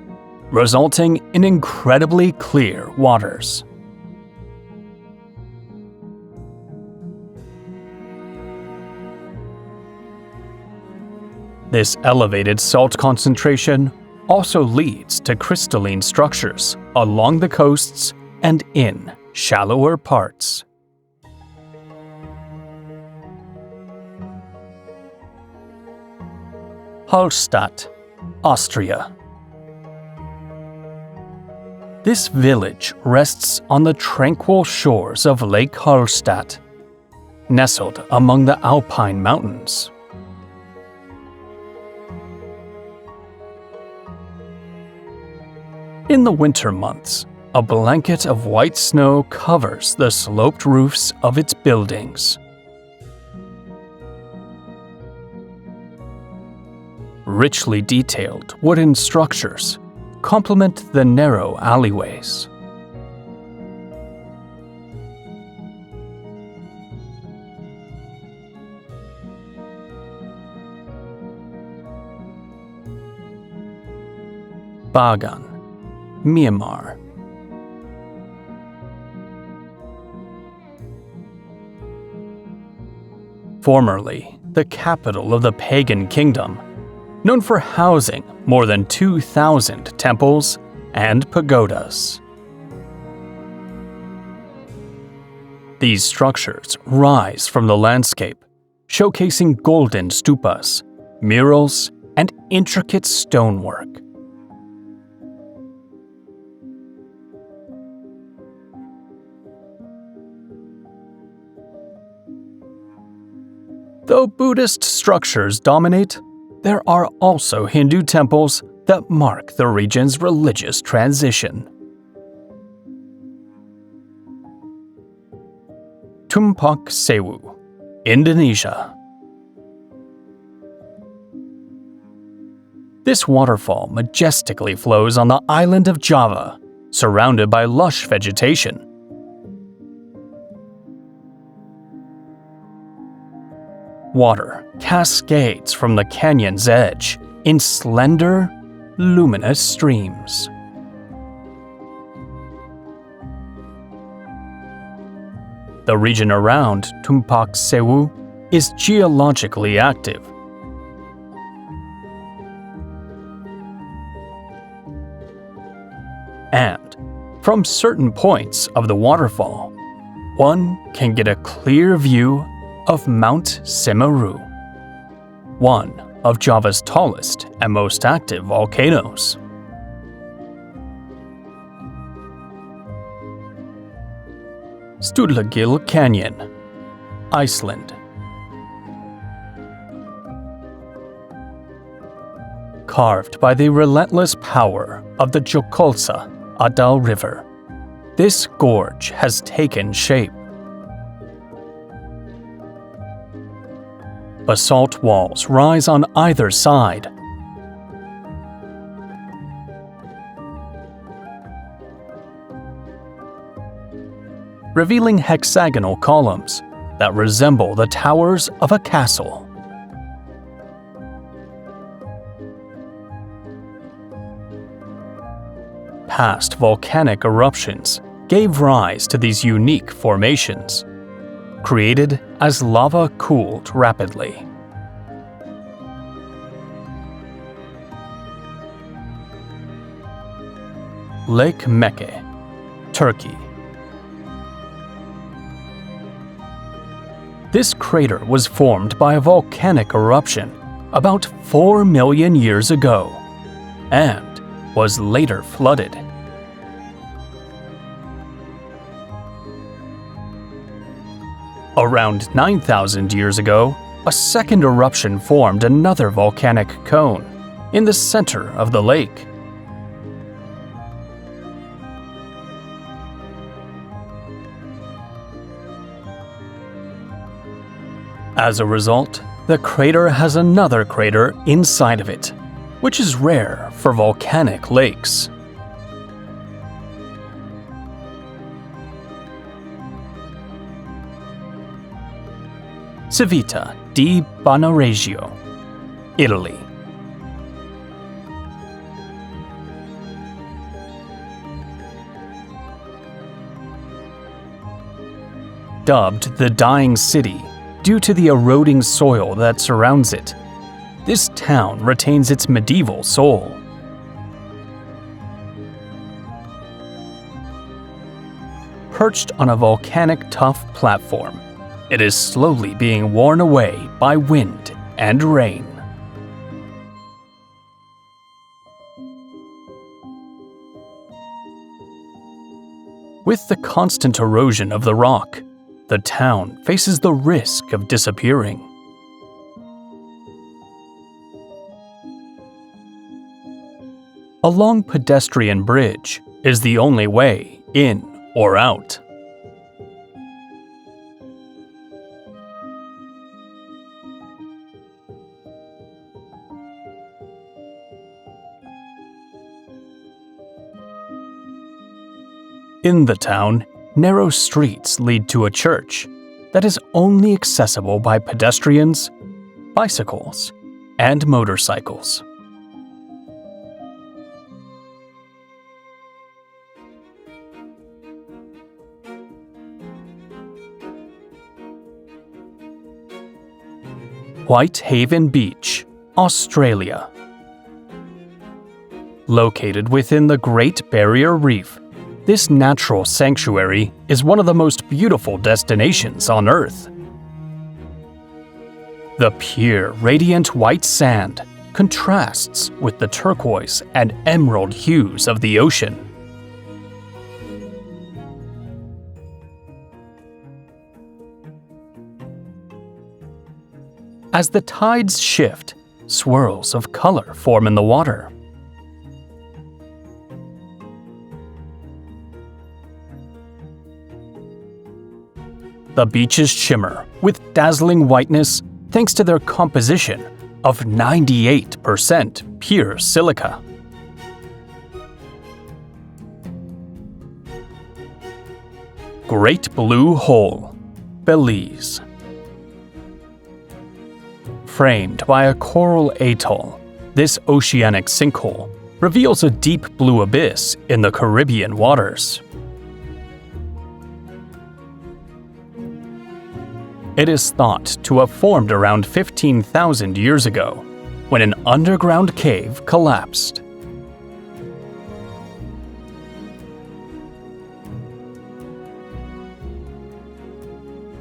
resulting in incredibly clear waters. This elevated salt concentration also leads to crystalline structures along the coasts and in shallower parts. Hallstatt, Austria. This village rests on the tranquil shores of Lake Hallstatt, nestled among the Alpine Mountains. In the winter months, a blanket of white snow covers the sloped roofs of its buildings. Richly detailed wooden structures complement the narrow alleyways. Bagan, Myanmar. Formerly the capital of the pagan kingdom, known for housing more than 2,000 temples and pagodas. These structures rise from the landscape, showcasing golden stupas, murals, and intricate stonework. Though Buddhist structures dominate, there are also Hindu temples that mark the region's religious transition. Tumpak Sewu, Indonesia. This waterfall majestically flows on the island of Java, surrounded by lush vegetation. Water cascades from the canyon's edge in slender, luminous streams. The region around Tumpak Sewu is geologically active. And from certain points of the waterfall, one can get a clear view of Mount Semeru, one of Java's tallest and most active volcanoes. Studlagil Canyon, Iceland. Carved by the relentless power of the Jökulsá River, this gorge has taken shape. Basalt walls rise on either side. Revealing hexagonal columns that resemble the towers of a castle. Past volcanic eruptions gave rise to these unique formations, created as lava cooled rapidly. Lake Mekke, Turkey. This crater was formed by a volcanic eruption about 4 million years ago and was later flooded. Around 9,000 years ago, a second eruption formed another volcanic cone in the center of the lake. As a result, the crater has another crater inside of it, which is rare for volcanic lakes. Civita di Bannaregio, Italy. Dubbed the Dying City due to the eroding soil that surrounds it, this town retains its medieval soul. Perched on a volcanic tuff platform, it is slowly being worn away by wind and rain. With the constant erosion of the rock, the town faces the risk of disappearing. A long pedestrian bridge is the only way in or out. In the town, narrow streets lead to a church that is only accessible by pedestrians, bicycles, and motorcycles. Whitehaven Beach, Australia. Located within the Great Barrier Reef, this natural sanctuary is one of the most beautiful destinations on Earth. The pure, radiant white sand contrasts with the turquoise and emerald hues of the ocean. As the tides shift, swirls of color form in the water. The beaches shimmer with dazzling whiteness thanks to their composition of 98% pure silica. Great Blue Hole, Belize. Framed by a coral atoll, this oceanic sinkhole reveals a deep blue abyss in the Caribbean waters. It is thought to have formed around 15,000 years ago, when an underground cave collapsed.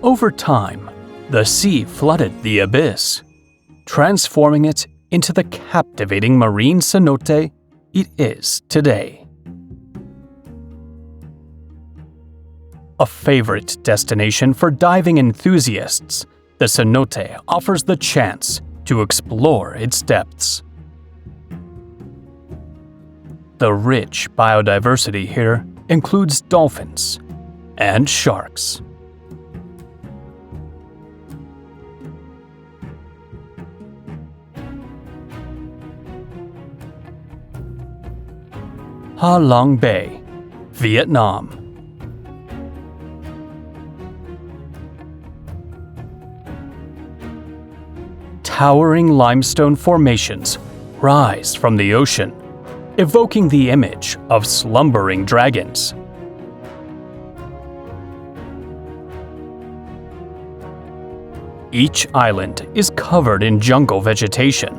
Over time, the sea flooded the abyss, transforming it into the captivating marine cenote it is today. A favorite destination for diving enthusiasts, the cenote offers the chance to explore its depths. The rich biodiversity here includes dolphins and sharks. Ha Long Bay, Vietnam. Towering limestone formations rise from the ocean, evoking the image of slumbering dragons. Each island is covered in jungle vegetation.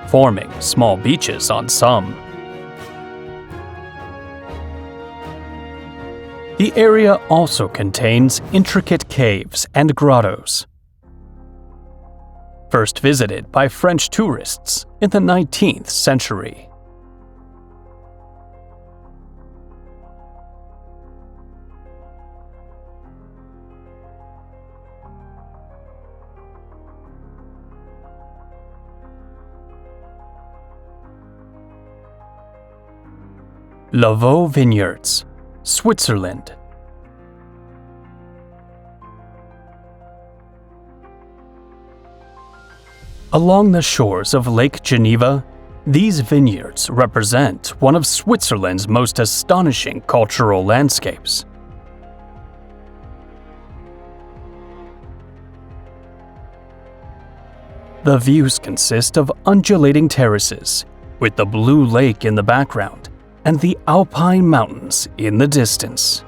Forming small beaches on some. The area also contains intricate caves and grottos. First visited by French tourists in the 19th century. Lavaux Vineyards, Switzerland. Along the shores of Lake Geneva, these vineyards represent one of Switzerland's most astonishing cultural landscapes. The views consist of undulating terraces, with the blue lake in the background and the Alpine mountains in the distance.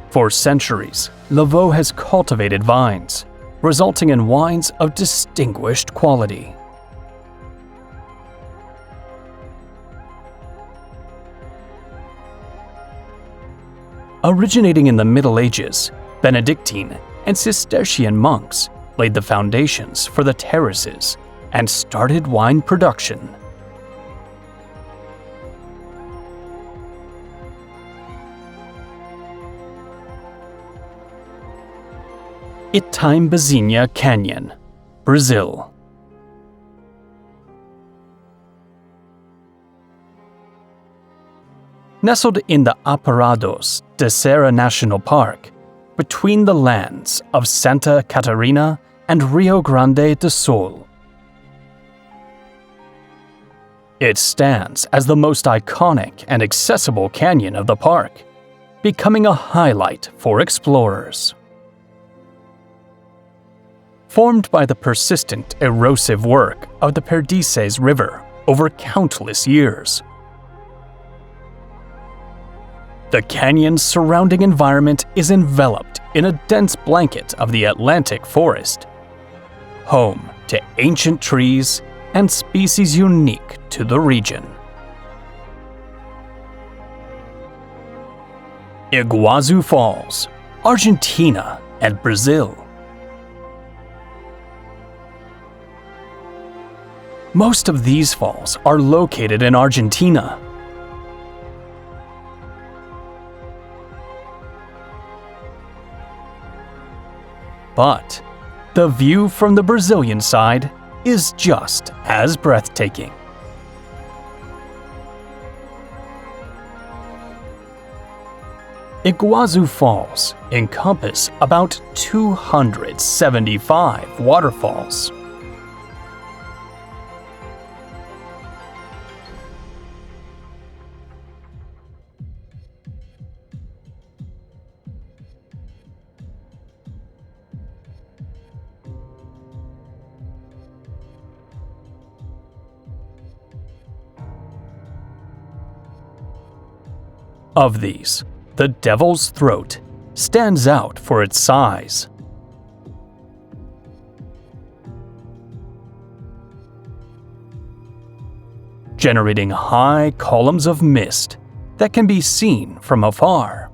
For centuries, Lavaux has cultivated vines, resulting in wines of distinguished quality. Originating in the Middle Ages, Benedictine and Cistercian monks laid the foundations for the terraces and started wine production. Itambazinha Canyon, Brazil. Nestled in the Aparados de Serra National Park, between the lands of Santa Catarina and Rio Grande do Sul. It stands as the most iconic and accessible canyon of the park, becoming a highlight for explorers. Formed by the persistent erosive work of the Perdizes River over countless years, the canyon's surrounding environment is enveloped in a dense blanket of the Atlantic forest, home to ancient trees and species unique to the region. Iguazu Falls, Argentina and Brazil. Most of these falls are located in Argentina. But the view from the Brazilian side is just as breathtaking. Iguazu Falls encompass about 275 waterfalls. Of these, the Devil's Throat stands out for its size. Generating high columns of mist that can be seen from afar.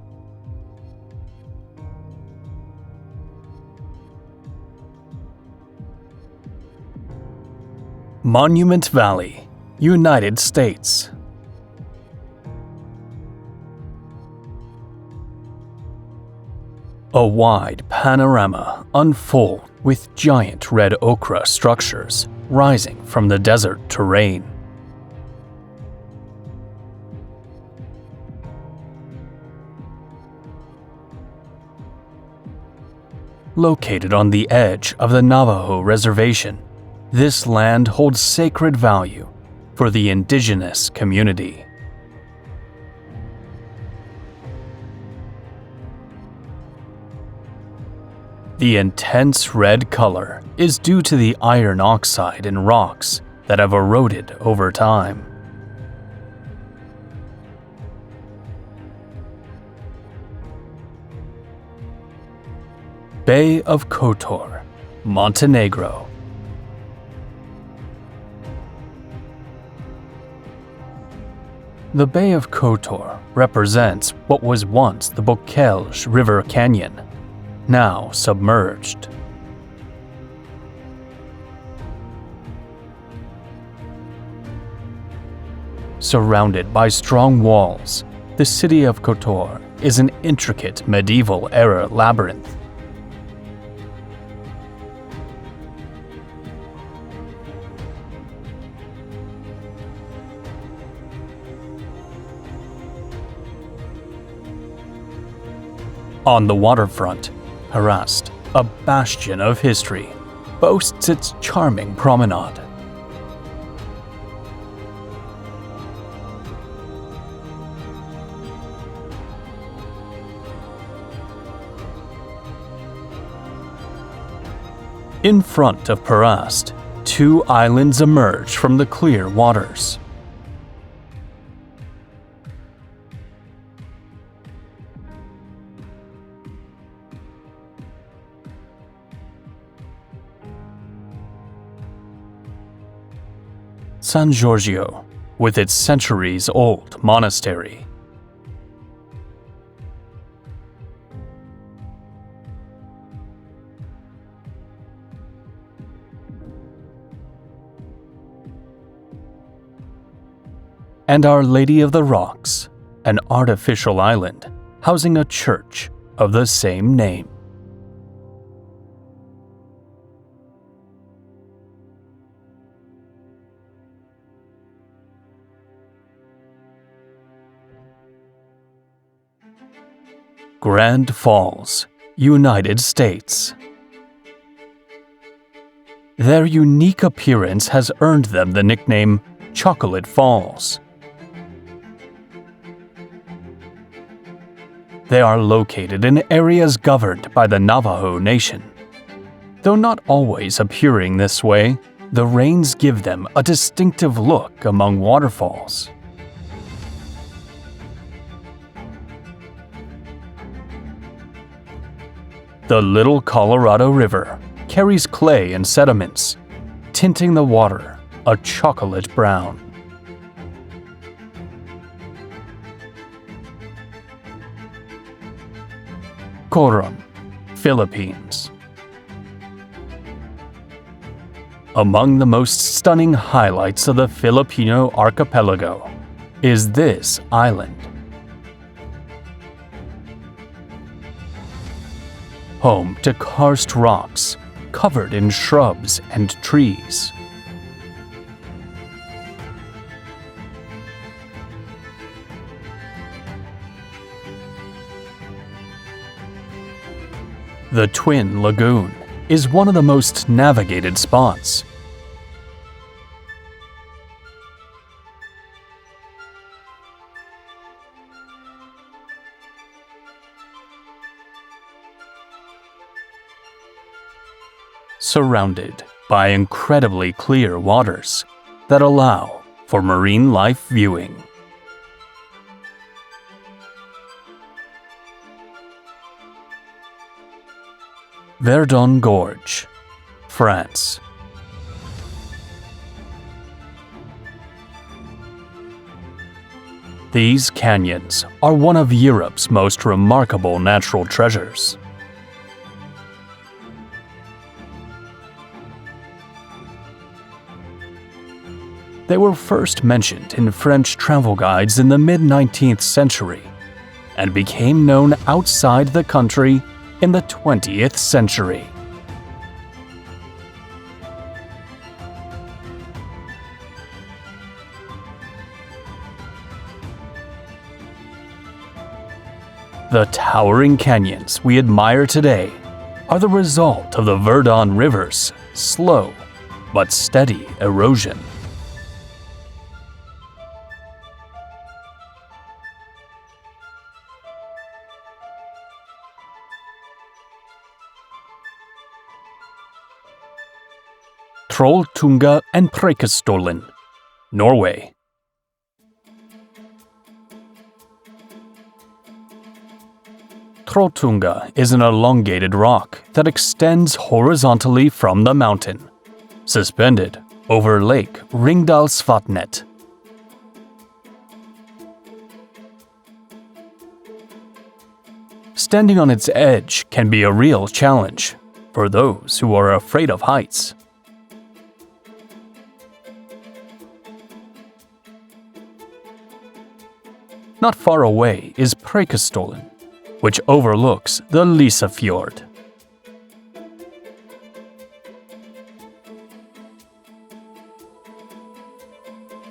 Monument Valley, United States. A wide panorama unfolds with giant red ochre structures rising from the desert terrain. Located on the edge of the Navajo Reservation, this land holds sacred value for the indigenous community. The intense red color is due to the iron oxide in rocks that have eroded over time. Bay of Kotor, Montenegro. The Bay of Kotor represents what was once the Bokelj River Canyon, now submerged. Surrounded by strong walls, the city of Kotor is an intricate medieval-era labyrinth. On the waterfront, Harast, a bastion of history, boasts its charming promenade. In front of Harast, two islands emerge from the clear waters. San Giorgio, with its centuries-old monastery. And Our Lady of the Rocks, an artificial island housing a church of the same name. Grand Falls, United States. Their unique appearance has earned them the nickname Chocolate Falls. They are located in areas governed by the Navajo Nation. Though not always appearing this way, the rains give them a distinctive look among waterfalls. The Little Colorado River carries clay and sediments, tinting the water a chocolate brown. Coram, Philippines. Among the most stunning highlights of the Filipino archipelago is this island. Home to karst rocks covered in shrubs and trees. The Twin Lagoon is one of the most navigated spots. Surrounded by incredibly clear waters that allow for marine life viewing. Verdon Gorge, France. These canyons are one of Europe's most remarkable natural treasures. They were first mentioned in French travel guides in the mid-19th century and became known outside the country in the 20th century. The towering canyons we admire today are the result of the Verdon River's slow but steady erosion. Trolltunga and Preikestolen, Norway. Trolltunga is an elongated rock that extends horizontally from the mountain, suspended over Lake Ringdalsvatnet. Standing on its edge can be a real challenge for those who are afraid of heights. Not far away is Preikestolen, which overlooks the Lysefjord.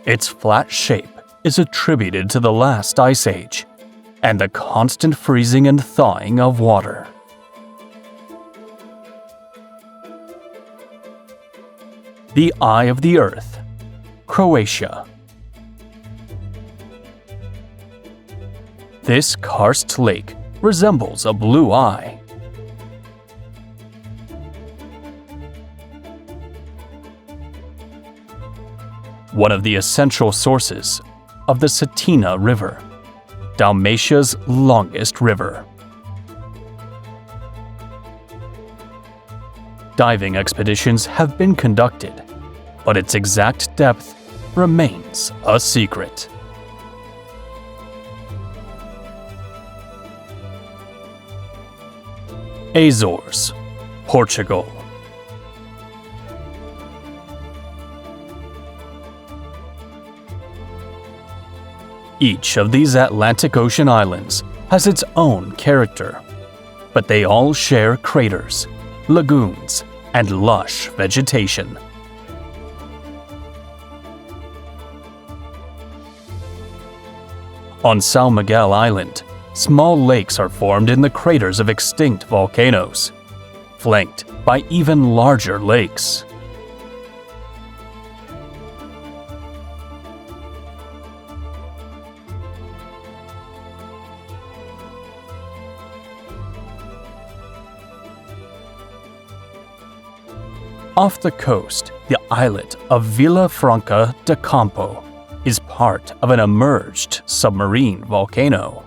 Its flat shape is attributed to the last ice age and the constant freezing and thawing of water. The Eye of the Earth, Croatia. This karst lake resembles a blue eye. One of the essential sources of the Cetina River, Dalmatia's longest river. Diving expeditions have been conducted, but its exact depth remains a secret. Azores, Portugal. Each of these Atlantic Ocean islands has its own character, but they all share craters, lagoons, and lush vegetation. On São Miguel Island, small lakes are formed in the craters of extinct volcanoes, flanked by even larger lakes. Off the coast, the islet of Vila Franca de Campo is part of an emerged submarine volcano.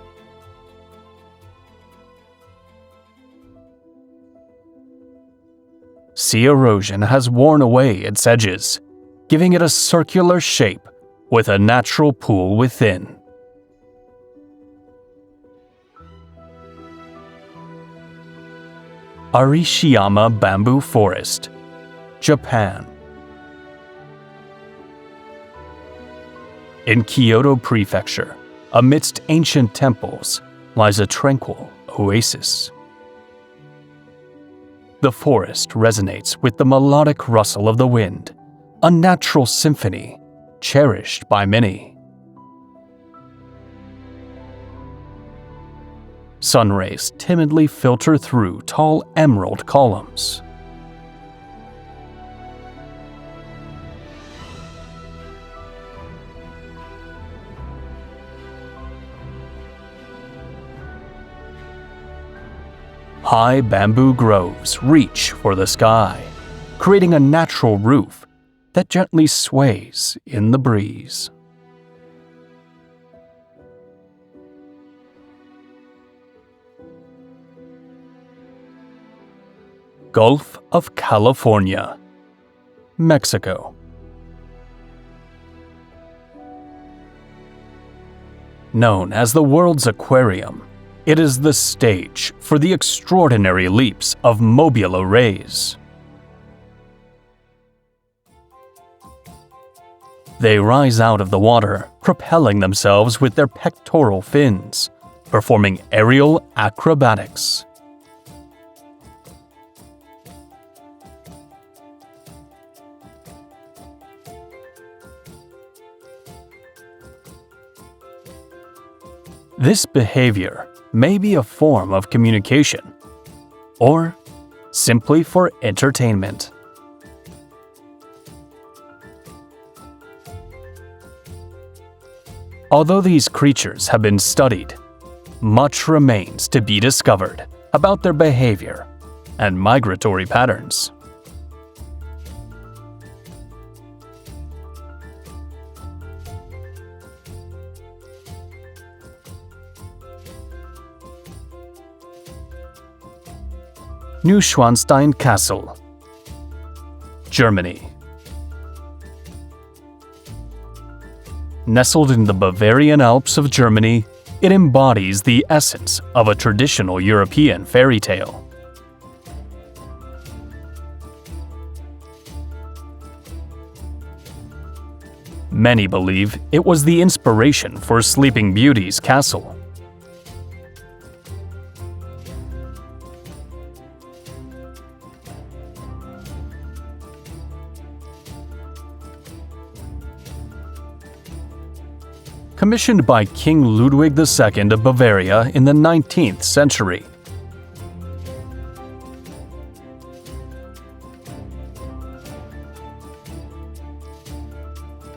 Sea erosion has worn away its edges, giving it a circular shape with a natural pool within. Arishiyama Bamboo Forest, Japan. In Kyoto Prefecture, amidst ancient temples, lies a tranquil oasis. The forest resonates with the melodic rustle of the wind, a natural symphony cherished by many. Sun rays timidly filter through tall emerald columns. High bamboo groves reach for the sky, creating a natural roof that gently sways in the breeze. Gulf of California, Mexico. Known as the world's aquarium, it is the stage for the extraordinary leaps of mobula rays. They rise out of the water, propelling themselves with their pectoral fins, performing aerial acrobatics. This behavior may be a form of communication, or simply for entertainment. Although these creatures have been studied, much remains to be discovered about their behavior and migratory patterns. Neuschwanstein Castle, Germany. Nestled in the Bavarian Alps of Germany, it embodies the essence of a traditional European fairy tale. Many believe it was the inspiration for Sleeping Beauty's castle. Commissioned by King Ludwig II of Bavaria in the 19th century.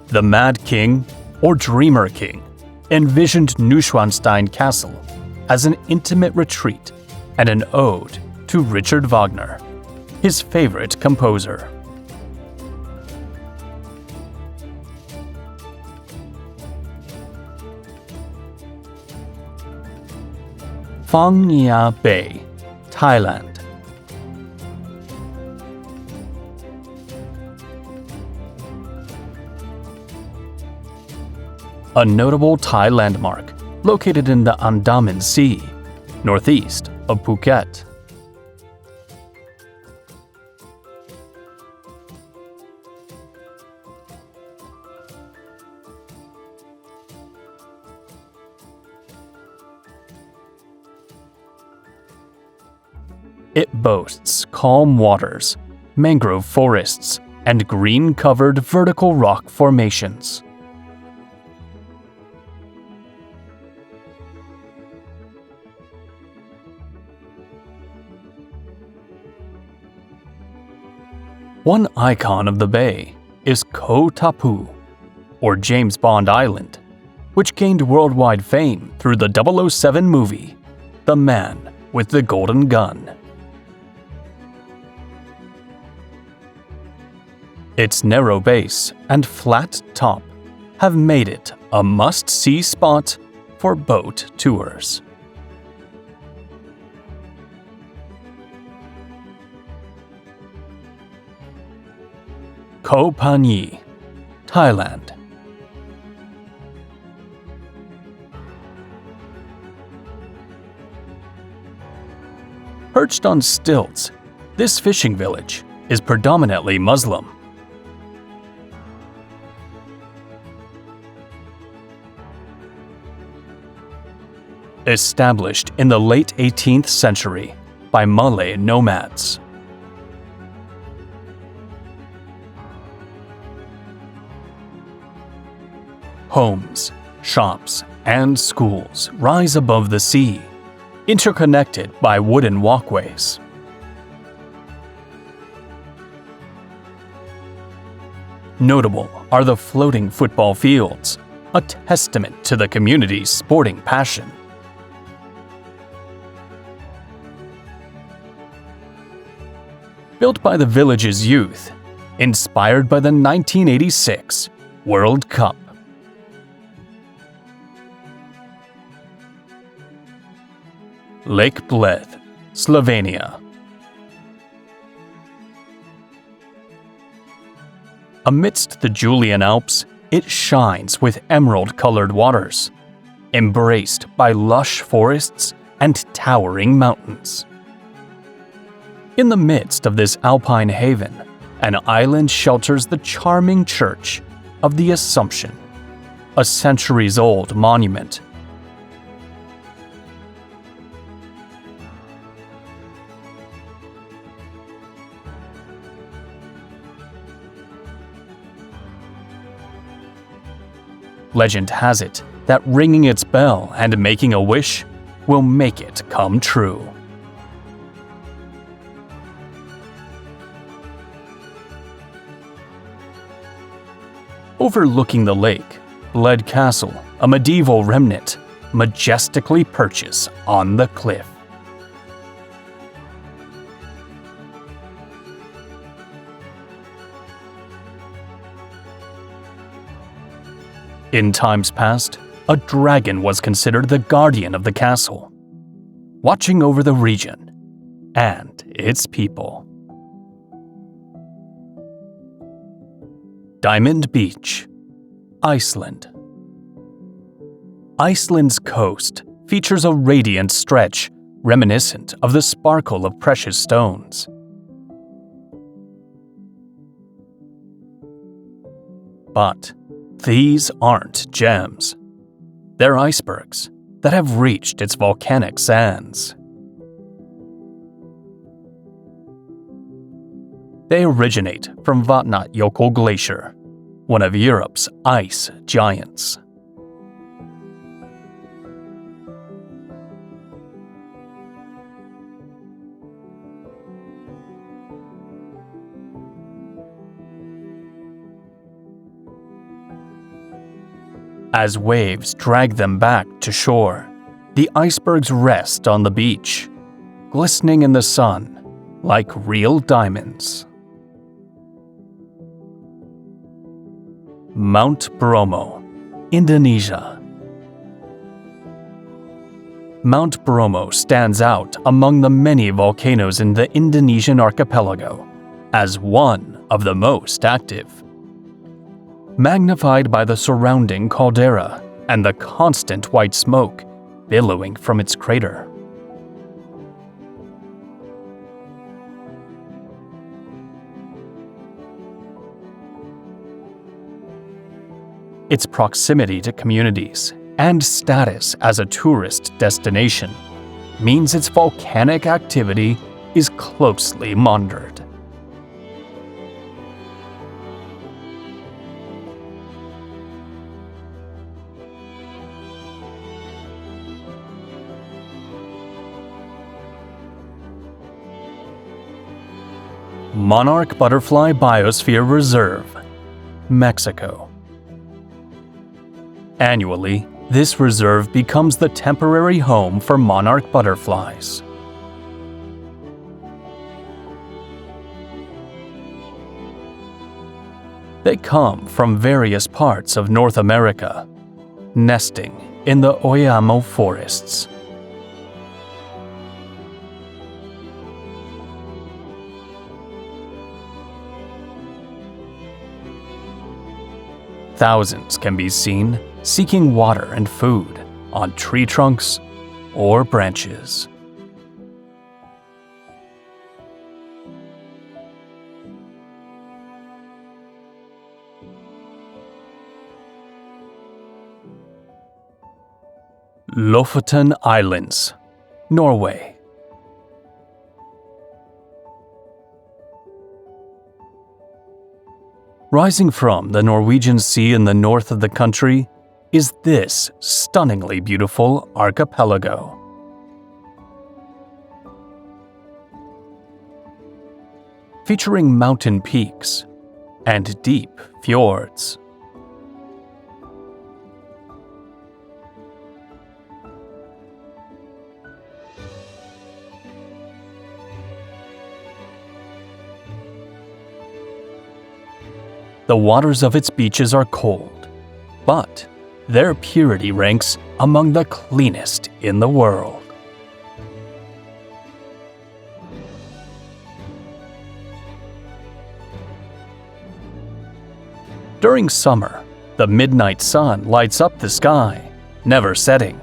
The Mad King, or Dreamer King, envisioned Neuschwanstein Castle as an intimate retreat and an ode to Richard Wagner, his favorite composer. Phang Nga Bay, Thailand. A notable Thai landmark located in the Andaman Sea, northeast of Phuket. It boasts calm waters, mangrove forests, and green-covered vertical rock formations. One icon of the bay is Koh Tapu, or James Bond Island, which gained worldwide fame through the 007 movie, The Man with the Golden Gun. Its narrow base and flat top have made it a must-see spot for boat tours. Koh Phangan, Thailand. Perched on stilts, this fishing village is predominantly Muslim. established in the late 18th century by Malay nomads. Homes, shops, and schools rise above the sea, interconnected by wooden walkways. Notable are the floating football fields, a testament to the community's sporting passion. Built by the village's youth, inspired by the 1986 World Cup. Lake Bled, Slovenia. Amidst the Julian Alps, it shines with emerald-colored waters, embraced by lush forests and towering mountains. In the midst of this alpine haven, an island shelters the charming Church of the Assumption, a centuries-old monument. Legend has it that ringing its bell and making a wish will make it come true. Overlooking the lake, Bled Castle, a medieval remnant, majestically perches on the cliff. In times past, a dragon was considered the guardian of the castle, watching over the region and its people. Diamond Beach, Iceland. Iceland's coast features a radiant stretch reminiscent of the sparkle of precious stones. But these aren't gems. They're icebergs that have reached its volcanic sands. They originate from Vatnajökull Glacier, one of Europe's ice giants. As waves drag them back to shore, the icebergs rest on the beach, glistening in the sun like real diamonds. Mount Bromo, Indonesia. Mount Bromo stands out among the many volcanoes in the Indonesian archipelago as one of the most active. Magnified by the surrounding caldera and the constant white smoke billowing from its crater. Its proximity to communities and status as a tourist destination means its volcanic activity is closely monitored. Monarch Butterfly Biosphere Reserve, Mexico. Annually, this reserve becomes the temporary home for monarch butterflies. They come from various parts of North America, nesting in the Oyamo forests. Thousands can be seen seeking water and food on tree trunks or branches. Lofoten Islands, Norway. Rising from the Norwegian Sea in the north of the country is this stunningly beautiful archipelago. Featuring mountain peaks and deep fjords. The waters of its beaches are cold, but their purity ranks among the cleanest in the world. During summer, the midnight sun lights up the sky, never setting.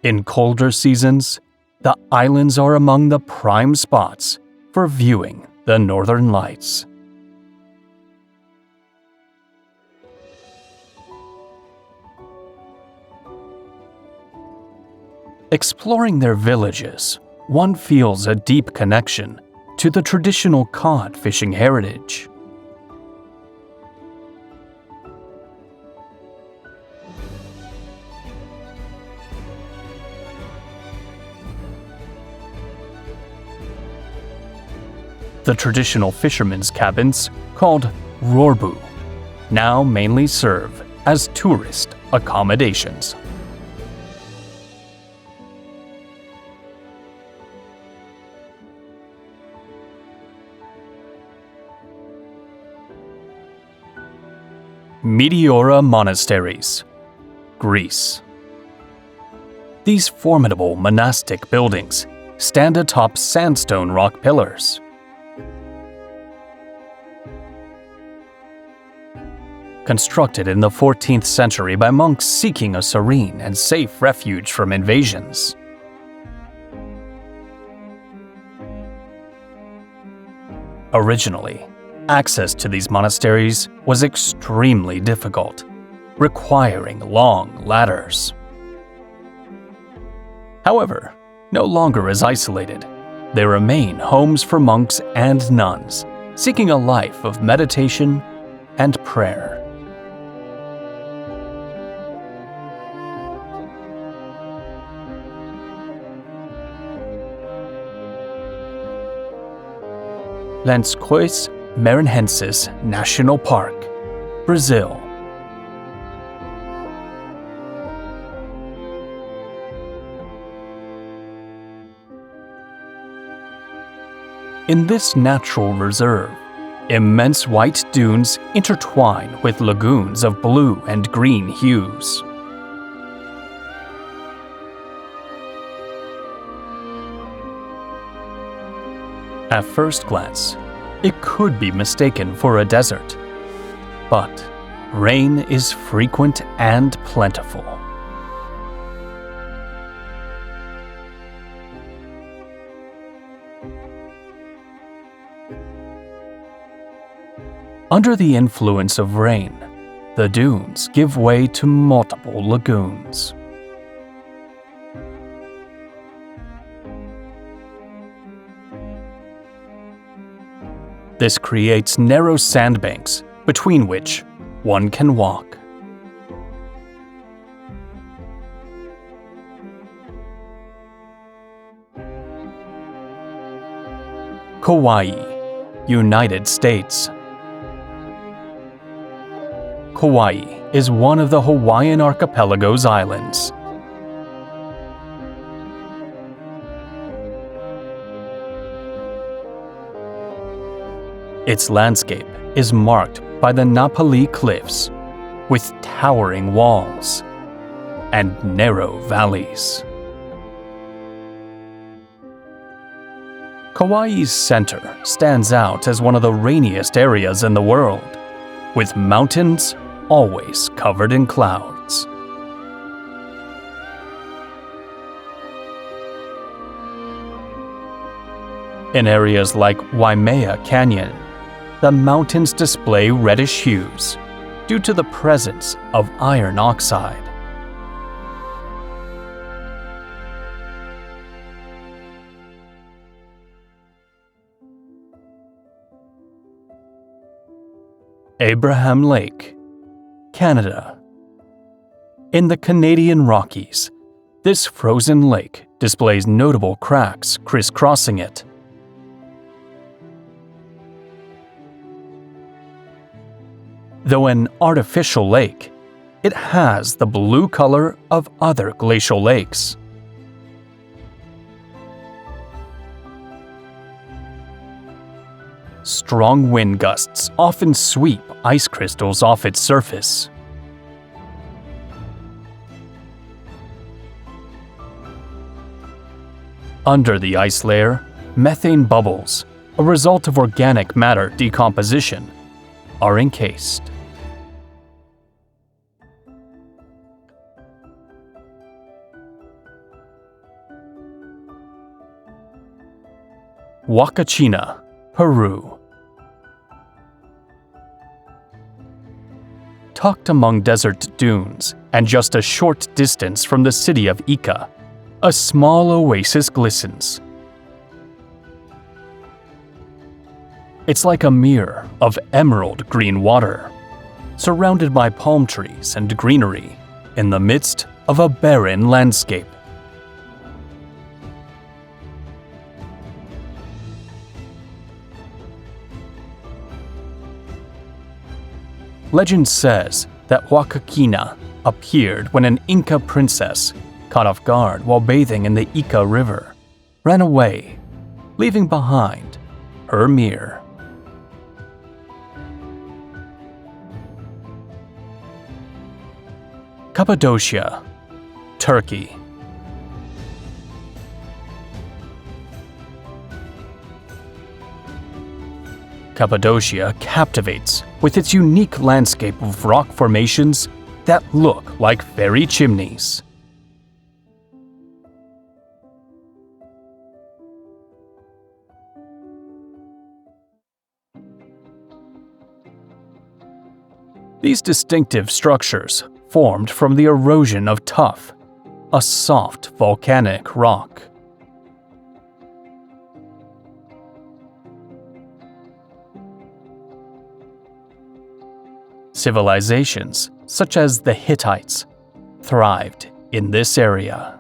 In colder seasons, the islands are among the prime spots for viewing the northern lights. Exploring their villages, one feels a deep connection to the traditional cod fishing heritage. The traditional fishermen's cabins, called rorbu, now mainly serve as tourist accommodations. Meteora Monasteries, Greece. These formidable monastic buildings stand atop sandstone rock pillars. Constructed in the 14th century by monks seeking a serene and safe refuge from invasions. Originally, access to these monasteries was extremely difficult, requiring long ladders. However, no longer as isolated, they remain homes for monks and nuns seeking a life of meditation and prayer. Lençóis Maranhenses National Park, Brazil. In this natural reserve, immense white dunes intertwine with lagoons of blue and green hues. At first glance, it could be mistaken for a desert, but rain is frequent and plentiful. Under the influence of rain, the dunes give way to multiple lagoons. This creates narrow sandbanks between which one can walk. Kauai, United States. Kauai is one of the Hawaiian archipelago's islands. Its landscape is marked by the Napali Cliffs, with towering walls and narrow valleys. Kauai's center stands out as one of the rainiest areas in the world, with mountains always covered in clouds. In areas like Waimea Canyon, the mountains display reddish hues due to the presence of iron oxide. Abraham Lake, Canada. In the Canadian Rockies, this frozen lake displays notable cracks crisscrossing it. Though an artificial lake, it has the blue color of other glacial lakes. Strong wind gusts often sweep ice crystals off its surface. Under the ice layer, methane bubbles, a result of organic matter decomposition, are encased. Huacachina, Peru. Tucked among desert dunes and just a short distance from the city of Ica, a small oasis glistens. It's like a mirror of emerald green water, surrounded by palm trees and greenery in the midst of a barren landscape. Legend says that Huacachina appeared when an Inca princess, caught off guard while bathing in the Ica River, ran away, leaving behind her mirror. Cappadocia, Turkey. Cappadocia captivates with its unique landscape of rock formations that look like fairy chimneys. These distinctive structures formed from the erosion of tuff, a soft volcanic rock. Civilizations, such as the Hittites, thrived in this area.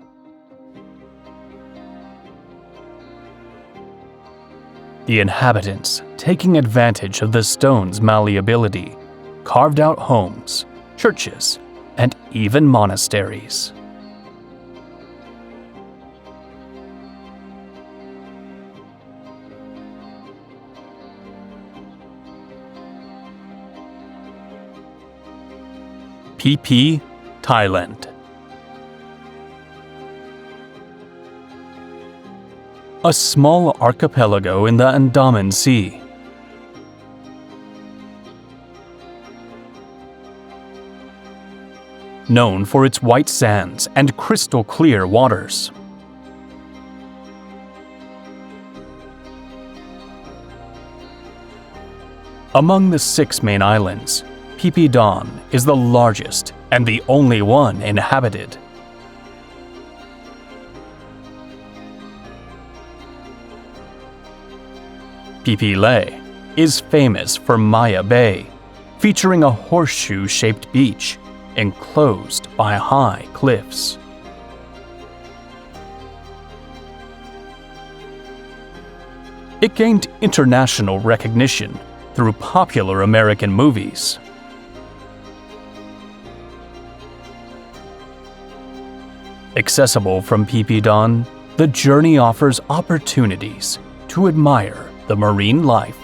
The inhabitants, taking advantage of the stone's malleability, carved out homes, churches, and even monasteries. PP, Thailand. A small archipelago in the Andaman Sea. Known for its white sands and crystal clear waters. Among the 6 main islands, Phi Don is the largest and the only one inhabited. Phi Leh is famous for Maya Bay, featuring a horseshoe-shaped beach enclosed by high cliffs. It gained international recognition through popular American movies. Accessible from Phi Don, the journey offers opportunities to admire the marine life.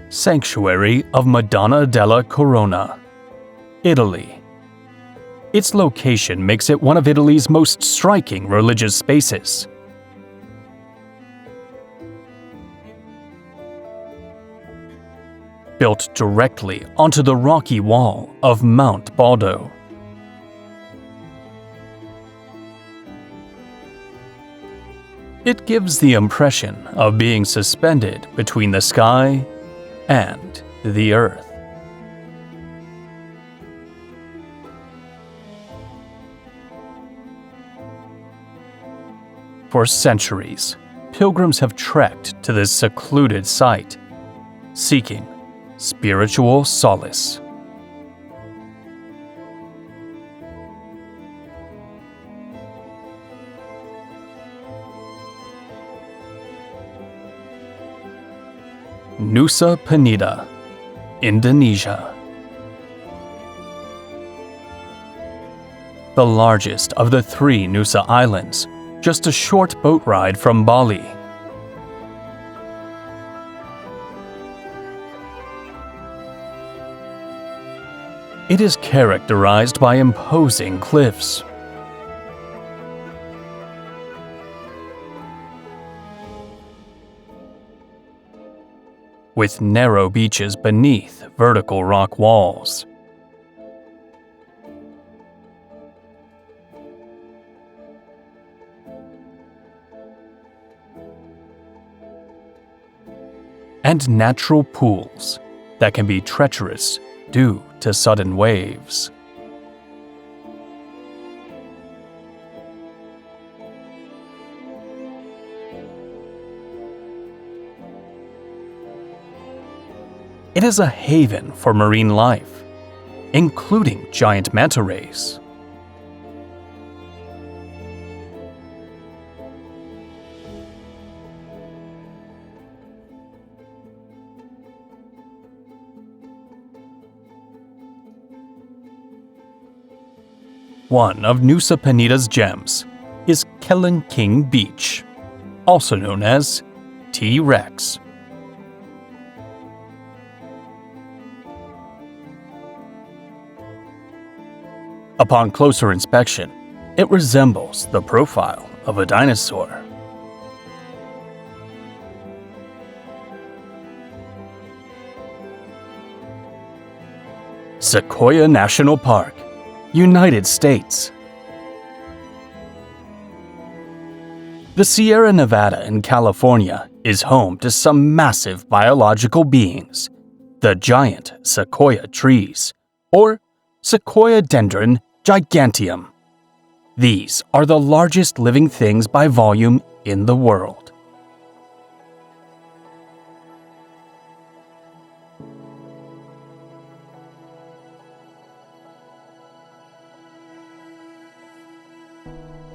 Sanctuary of Madonna della Corona, Italy. Its location makes it one of Italy's most striking religious spaces, built directly onto the rocky wall of Mount Baldo. It gives the impression of being suspended between the sky and the earth. For centuries, pilgrims have trekked to this secluded site, seeking spiritual solace. Nusa Penida, Indonesia. The largest of the 3 Nusa Islands, just a short boat ride from Bali. It is characterized by imposing cliffs, with narrow beaches beneath vertical rock walls. And natural pools that can be treacherous due to sudden waves. It is a haven for marine life, including giant manta rays. One of Nusa Penida's gems is Kelangking Beach, also known as T-Rex. Upon closer inspection, it resembles the profile of a dinosaur. Sequoia National Park, United States. The Sierra Nevada in California is home to some massive biological beings, the giant sequoia trees, or Sequoiadendron giganteum. These are the largest living things by volume in the world.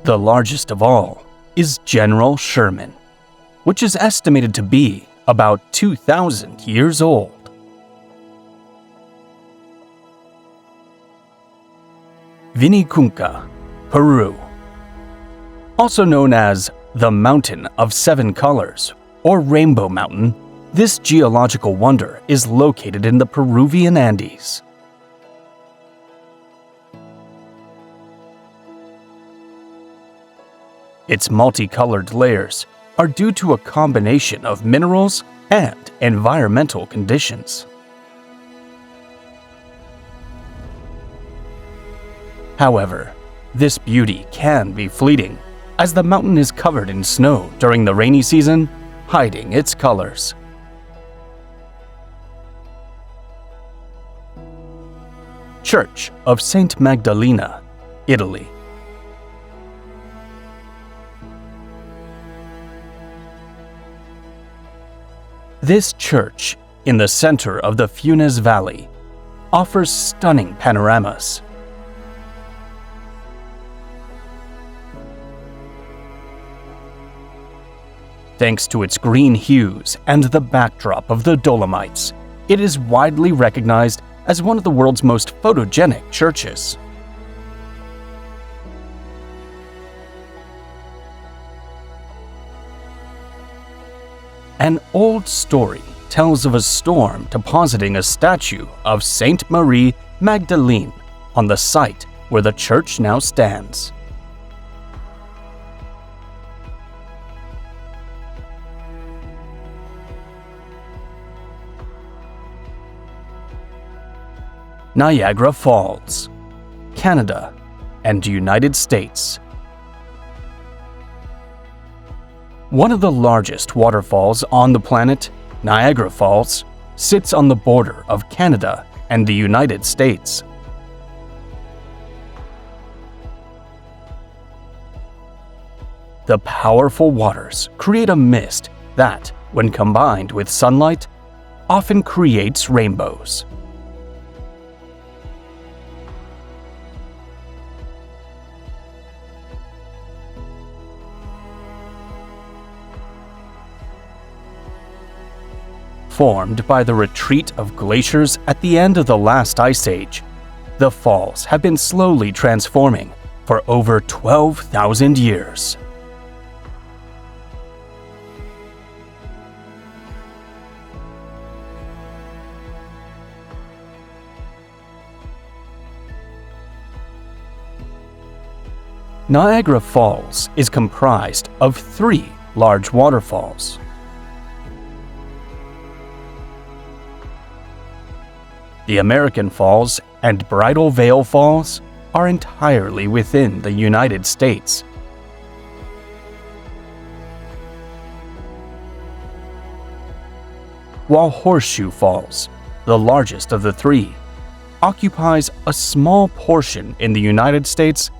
The largest of all is General Sherman, which is estimated to be about 2,000 years old. Vinicunca, Peru. Also known as the Mountain of 7 Colors or Rainbow Mountain, this geological wonder is located in the Peruvian Andes. Its multicolored layers are due to a combination of minerals and environmental conditions. However, this beauty can be fleeting, as the mountain is covered in snow during the rainy season, hiding its colors. Church of Saint Magdalena, Italy. This church, in the center of the Funes Valley, offers stunning panoramas. Thanks to its green hues and the backdrop of the Dolomites, it is widely recognized as one of the world's most photogenic churches. An old story tells of a storm depositing a statue of Saint Marie Magdalene on the site where the church now stands. Niagara Falls, Canada, and United States. One of the largest waterfalls on the planet, Niagara Falls, sits on the border of Canada and the United States. The powerful waters create a mist that, when combined with sunlight, often creates rainbows. Formed by the retreat of glaciers at the end of the last ice age, the falls have been slowly transforming for over 12,000 years. Niagara Falls is comprised of 3 large waterfalls. The American Falls and Bridal Veil Falls are entirely within the United States. While Horseshoe Falls, the largest of the 3, occupies a small portion in the United States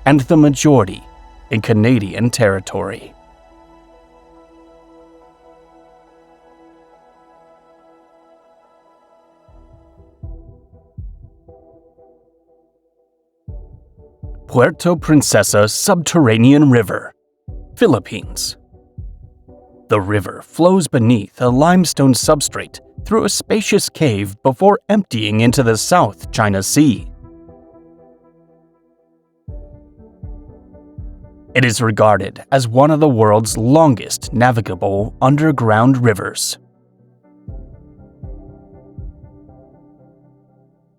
and the majority in Canadian territory. Puerto Princesa Subterranean River, Philippines. The river flows beneath a limestone substrate through a spacious cave before emptying into the South China Sea. It is regarded as one of the world's longest navigable underground rivers.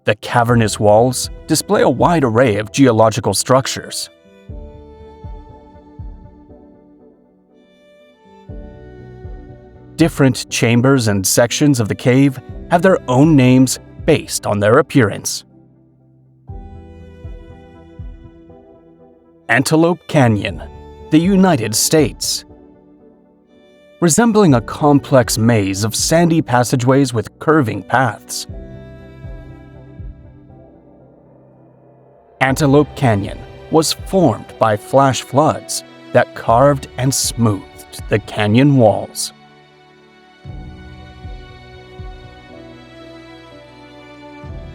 The cavernous walls display a wide array of geological structures. Different chambers and sections of the cave have their own names based on their appearance. Antelope Canyon, the United States. Resembling a complex maze of sandy passageways with curving paths. Antelope Canyon was formed by flash floods that carved and smoothed the canyon walls.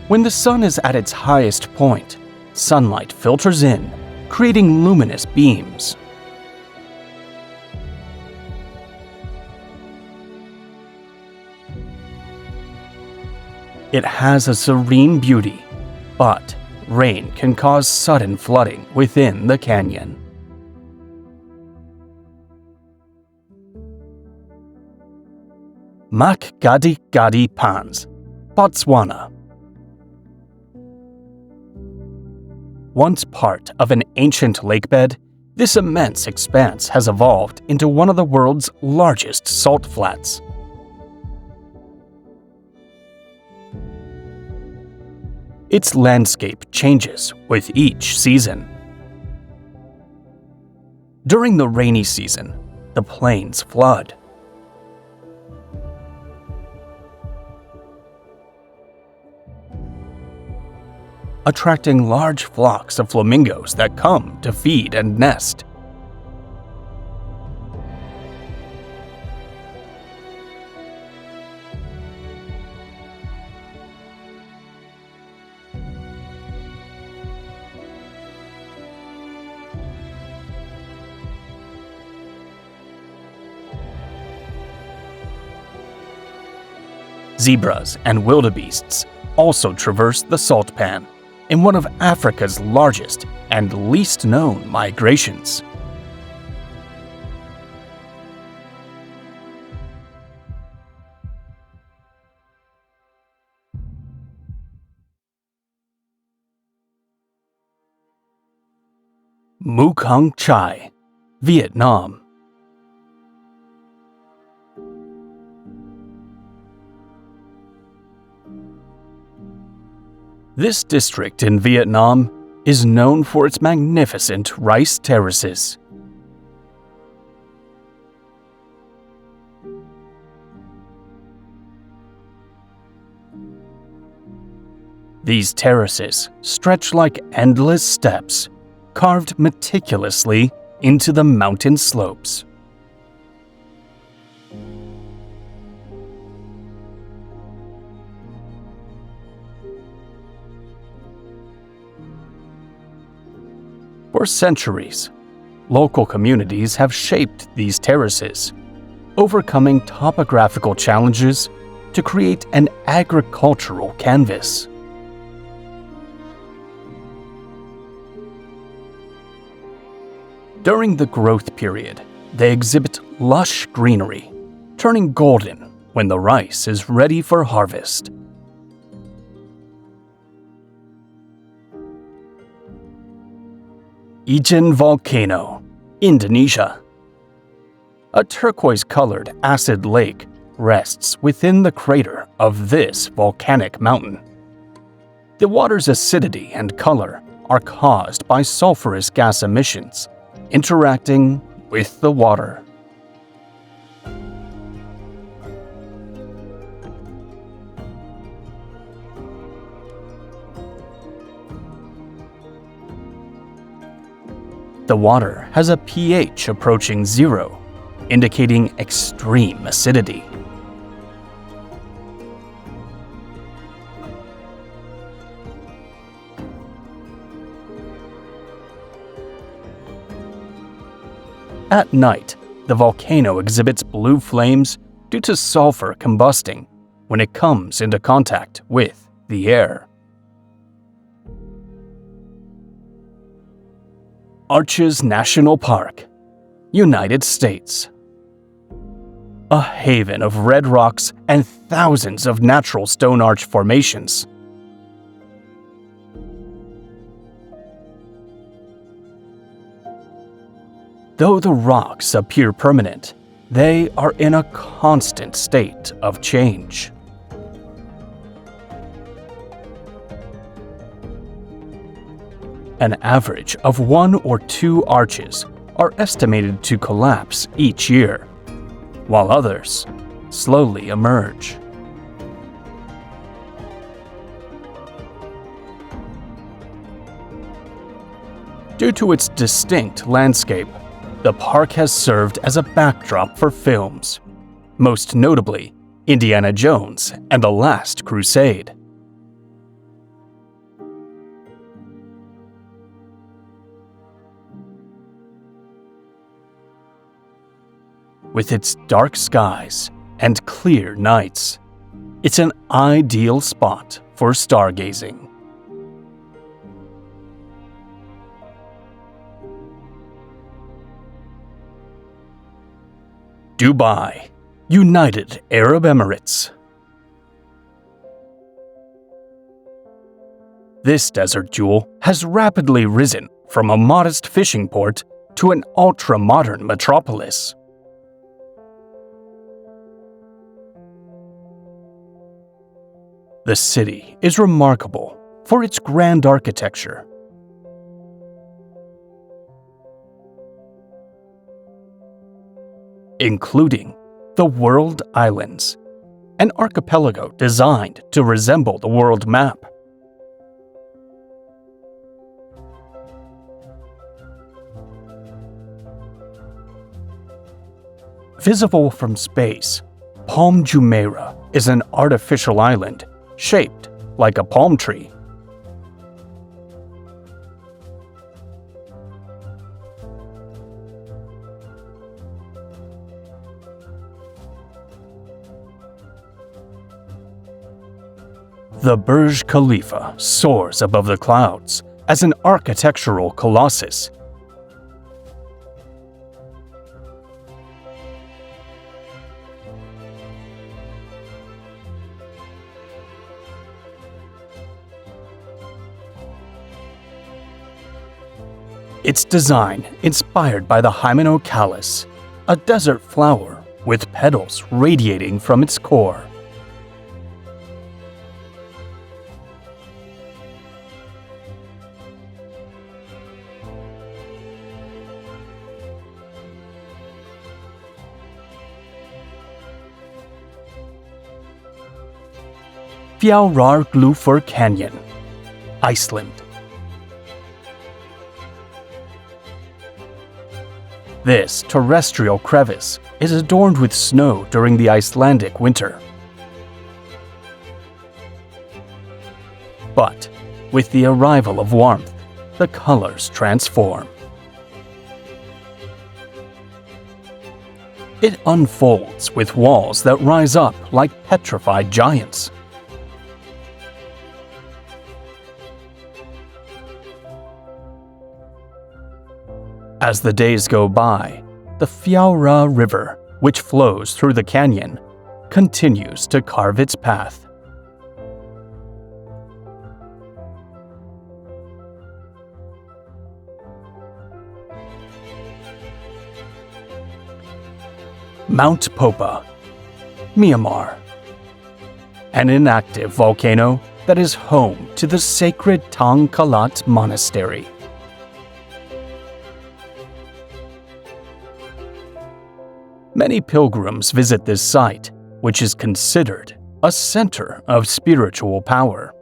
When the sun is at its highest point, sunlight filters in, creating luminous beams. It has a serene beauty, but rain can cause sudden flooding within the canyon. Makgadikgadi Pans, Botswana. Once part of an ancient lakebed, this immense expanse has evolved into one of the world's largest salt flats. Its landscape changes with each season. During the rainy season, the plains flood. Attracting large flocks of flamingos that come to feed and nest. Zebras and wildebeests also traverse the salt pan in one of Africa's largest and least known migrations. Mukong Chai, Vietnam. This district in Vietnam is known for its magnificent rice terraces. These terraces stretch like endless steps, carved meticulously into the mountain slopes. For centuries, local communities have shaped these terraces, overcoming topographical challenges to create an agricultural canvas. During the growth period, they exhibit lush greenery, turning golden when the rice is ready for harvest. Ijen Volcano, Indonesia. A turquoise-colored acid lake rests within the crater of this volcanic mountain. The water's acidity and color are caused by sulfurous gas emissions interacting with the water. The water has a pH approaching 0, indicating extreme acidity. At night, the volcano exhibits blue flames due to sulfur combusting when it comes into contact with the air. Arches National Park, United States. A haven of red rocks and thousands of natural stone arch formations. Though the rocks appear permanent, they are in a constant state of change. An average of 1 or 2 arches are estimated to collapse each year, while others slowly emerge. Due to its distinct landscape, the park has served as a backdrop for films, most notably Indiana Jones and the Last Crusade. With its dark skies and clear nights, it's an ideal spot for stargazing. Dubai, United Arab Emirates. This desert jewel has rapidly risen from a modest fishing port to an ultra-modern metropolis. The city is remarkable for its grand architecture. Including the World Islands, an archipelago designed to resemble the world map. Visible from space, Palm Jumeirah is an artificial island shaped like a palm tree. The Burj Khalifa soars above the clouds as an architectural colossus. Its design inspired by the Hymenocallis, a desert flower with petals radiating from its core. Fjarðarglufur Canyon, Iceland. This terrestrial crevice is adorned with snow during the Icelandic winter. But with the arrival of warmth, the colors transform. It unfolds with walls that rise up like petrified giants. As the days go by, the Fjarða River, which flows through the canyon, continues to carve its path. Mount Popa, Myanmar. An inactive volcano that is home to the sacred Tang Kalat Monastery. Many pilgrims visit this site, which is considered a center of spiritual power.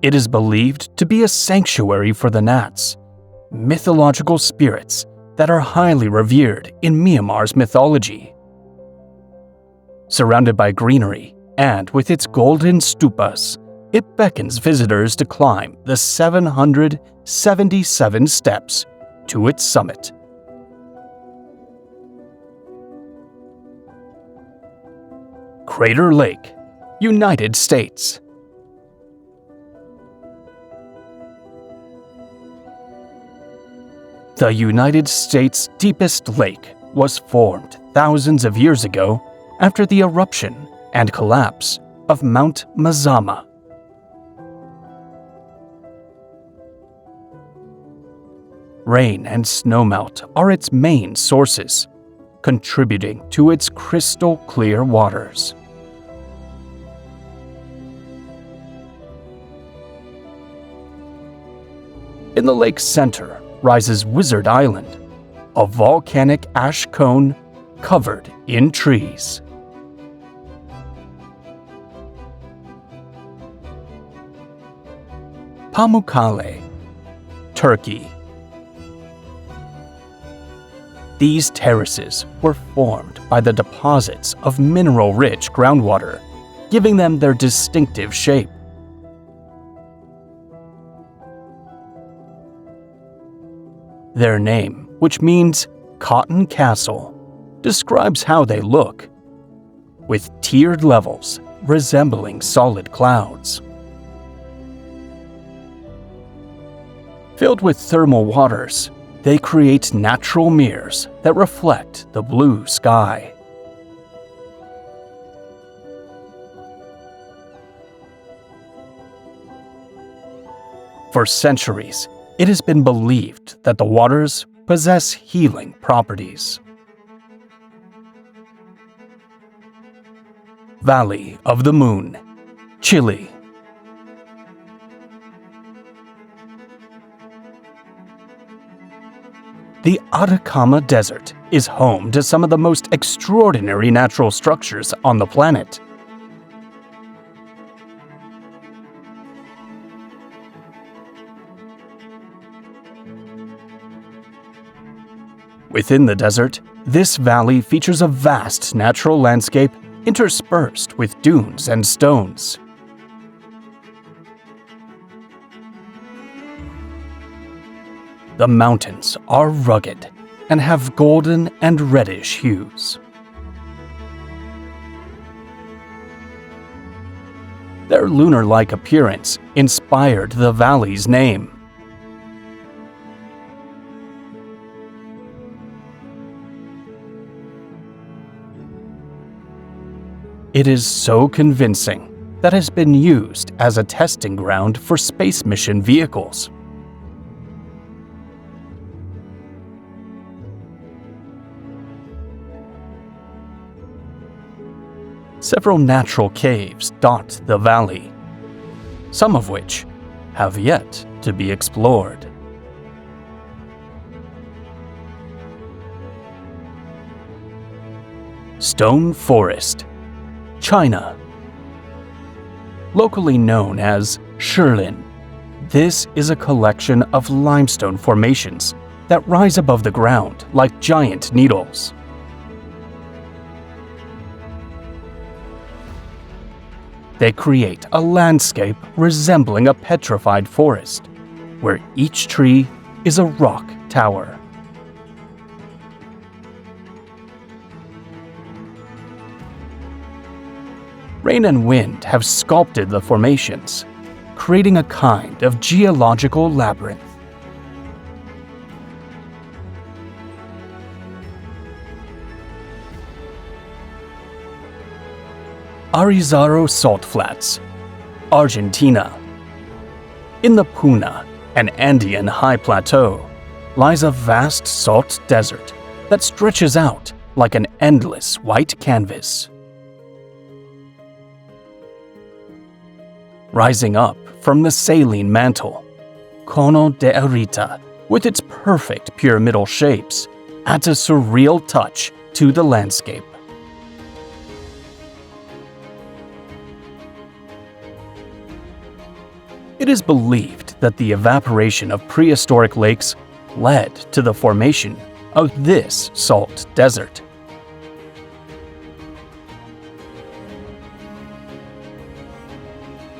It is believed to be a sanctuary for the Nats, mythological spirits that are highly revered in Myanmar's mythology. Surrounded by greenery and with its golden stupas, it beckons visitors to climb the 777 steps to its summit. Crater Lake, United States. The United States' deepest lake was formed thousands of years ago after the eruption and collapse of Mount Mazama. Rain and snowmelt are its main sources, contributing to its crystal clear waters. In the lake's center rises Wizard Island, a volcanic ash cone covered in trees. Pamukkale, Turkey. These terraces were formed by the deposits of mineral-rich groundwater, giving them their distinctive shape. Their name, which means Cotton Castle, describes how they look, with tiered levels resembling solid clouds. Filled with thermal waters, they create natural mirrors that reflect the blue sky. For centuries, it has been believed that the waters possess healing properties. Valley of the Moon, Chile. The Atacama Desert is home to some of the most extraordinary natural structures on the planet. Within the desert, this valley features a vast natural landscape interspersed with dunes and stones. The mountains are rugged and have golden and reddish hues. Their lunar-like appearance inspired the valley's name. It is so convincing that it has been used as a testing ground for space mission vehicles. Several natural caves dot the valley, some of which have yet to be explored. Stone Forest, China. Locally known as Shilin, this is a collection of limestone formations that rise above the ground like giant needles. They create a landscape resembling a petrified forest, where each tree is a rock tower. Rain and wind have sculpted the formations, creating a kind of geological labyrinth. Arizaro Salt Flats, Argentina. In the Puna, an Andean high plateau, lies a vast salt desert that stretches out like an endless white canvas. Rising up from the saline mantle, Cono de Arita, with its perfect pyramidal shapes, adds a surreal touch to the landscape. It is believed that the evaporation of prehistoric lakes led to the formation of this salt desert.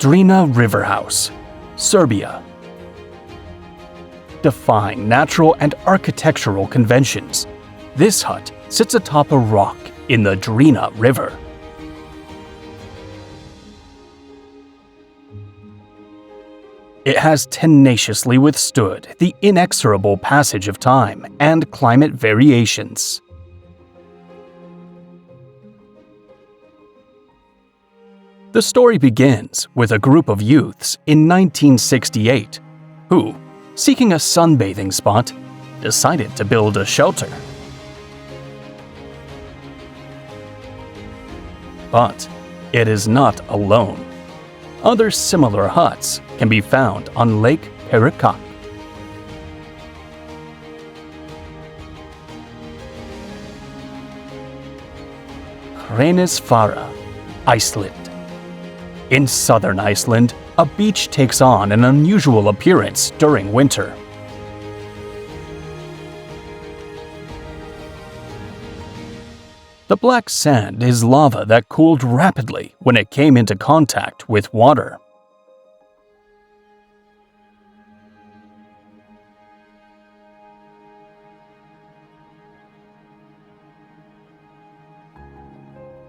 Drina River House, Serbia. Defying natural and architectural conventions, this hut sits atop a rock in the Drina River. It has tenaciously withstood the inexorable passage of time and climate variations. The story begins with a group of youths in 1968 who, seeking a sunbathing spot, decided to build a shelter. But it is not alone. Other similar huts can be found on Lake Perikak. Reynisfjara, Iceland. In southern Iceland, a beach takes on an unusual appearance during winter. The black sand is lava that cooled rapidly when it came into contact with water.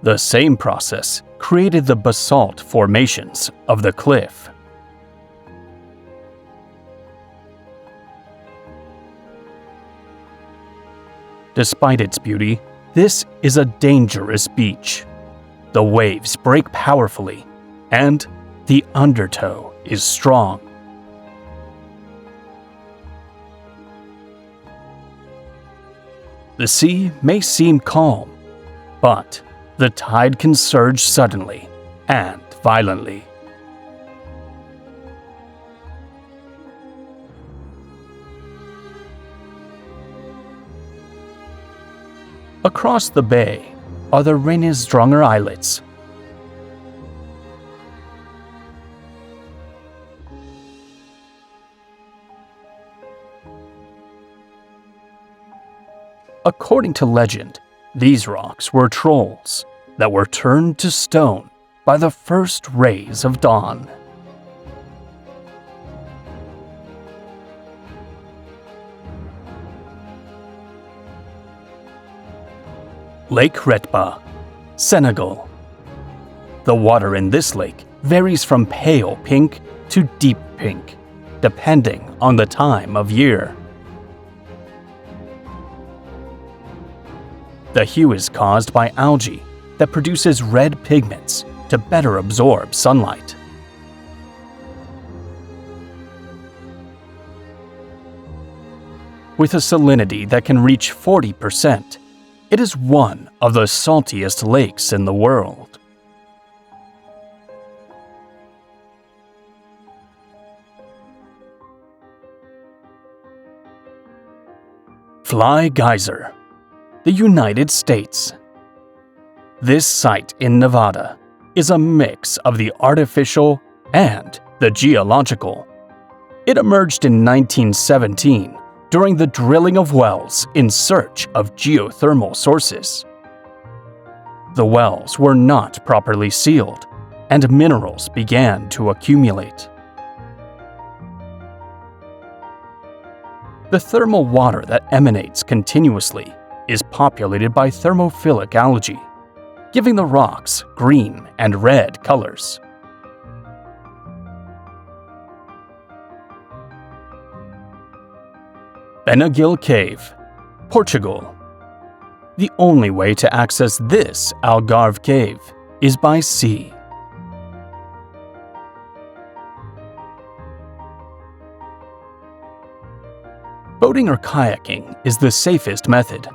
The same process created the basalt formations of the cliff. Despite its beauty, this is a dangerous beach. The waves break powerfully, and the undertow is strong. The sea may seem calm, but the tide can surge suddenly and violently. Across the bay are the Reynisdrangar Islets. According to legend, these rocks were trolls that were turned to stone by the first rays of dawn. Lake Retba, Senegal. The water in this lake varies from pale pink to deep pink, depending on the time of year. The hue is caused by algae that produces red pigments to better absorb sunlight. With a salinity that can reach 40%, it is one of the saltiest lakes in the world. Fly Geyser, the United States. This site in Nevada is a mix of the artificial and the geological. It emerged in 1917 during the drilling of wells in search of geothermal sources. The wells were not properly sealed, and minerals began to accumulate. The thermal water that emanates continuously is populated by thermophilic algae, giving the rocks green and red colors. Benagil Cave, Portugal. The only way to access this Algarve cave is by sea. Boating or kayaking is the safest method.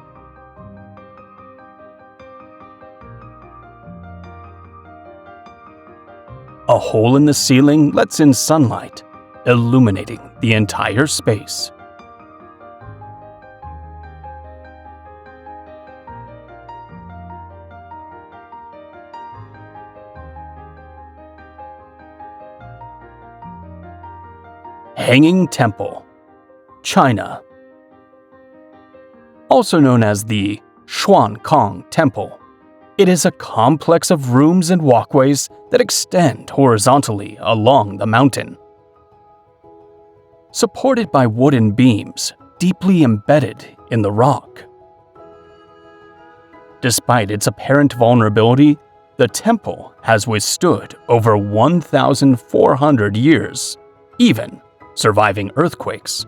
A hole in the ceiling lets in sunlight, illuminating the entire space. Hanging Temple, China. Also known as the Xuankang Temple, it is a complex of rooms and walkways that extend horizontally along the mountain. Supported by wooden beams deeply embedded in the rock. Despite its apparent vulnerability, the temple has withstood over 1,400 years, even surviving earthquakes.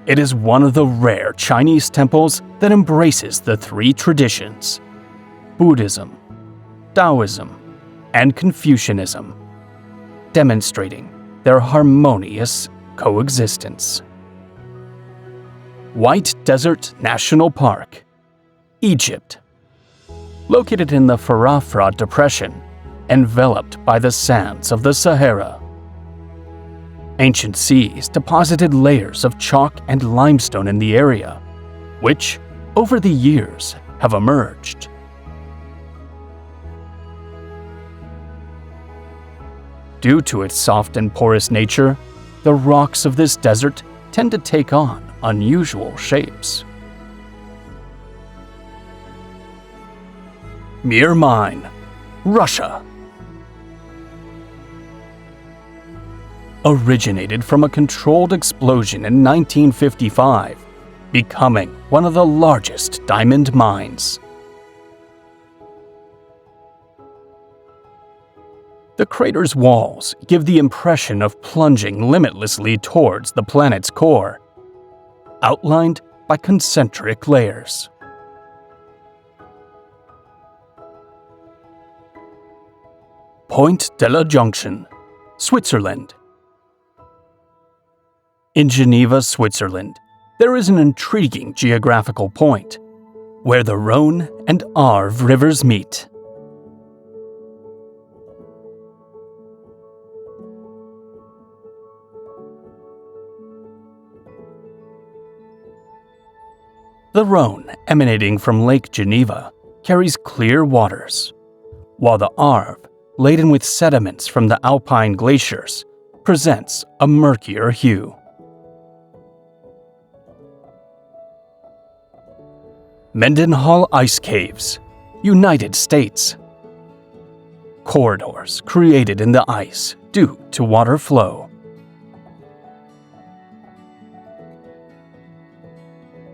It is one of the rare Chinese temples that embraces the three traditions: Buddhism, Taoism, and Confucianism, demonstrating their harmonious coexistence. White Desert National Park, Egypt. Located in the Farafra Depression, enveloped by the sands of the Sahara. Ancient seas deposited layers of chalk and limestone in the area, which, over the years, have emerged. Due to its soft and porous nature, the rocks of this desert tend to take on unusual shapes. Mir Mine, Russia. Originated from a controlled explosion in 1955, becoming one of the largest diamond mines. The crater's walls give the impression of plunging limitlessly towards the planet's core, outlined by concentric layers. Point de la Jonction, Switzerland. In Geneva, Switzerland, there is an intriguing geographical point where the Rhone and Arve rivers meet. The Rhone, emanating from Lake Geneva, carries clear waters, while the Arve, laden with sediments from the alpine glaciers, presents a murkier hue. Mendenhall Ice Caves, United States. Corridors created in the ice due to water flow.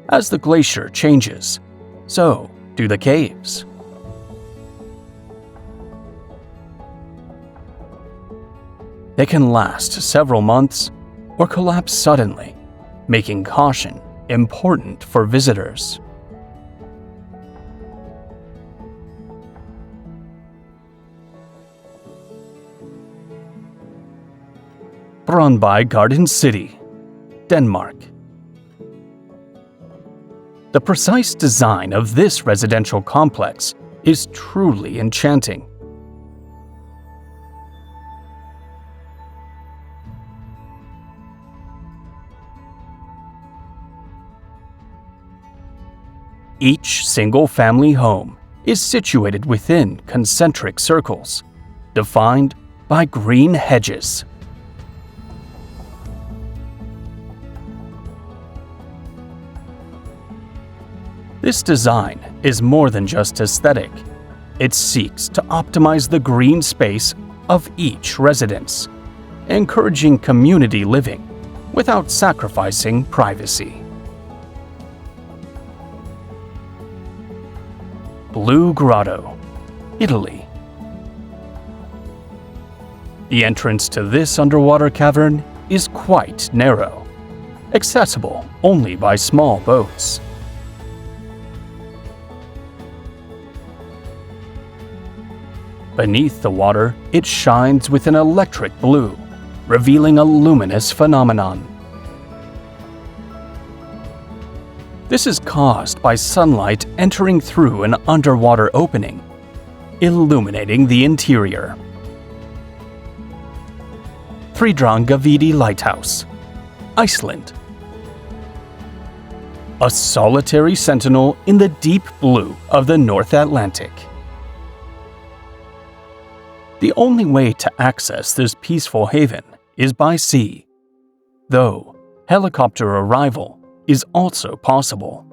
As the glacier changes, so do the caves. They can last several months or collapse suddenly, making caution important for visitors. Brøndby Garden City, Denmark. The precise design of this residential complex is truly enchanting. Each single-family home is situated within concentric circles, defined by green hedges. This design is more than just aesthetic. It seeks to optimize the green space of each residence, encouraging community living without sacrificing privacy. Blue Grotto, Italy. The entrance to this underwater cavern is quite narrow, accessible only by small boats. Beneath the water, it shines with an electric blue, revealing a luminous phenomenon. This is caused by sunlight entering through an underwater opening, illuminating the interior. Þrydrangavíti Lighthouse, Iceland. A solitary sentinel in the deep blue of the North Atlantic. The only way to access this peaceful haven is by sea, though helicopter arrival is also possible.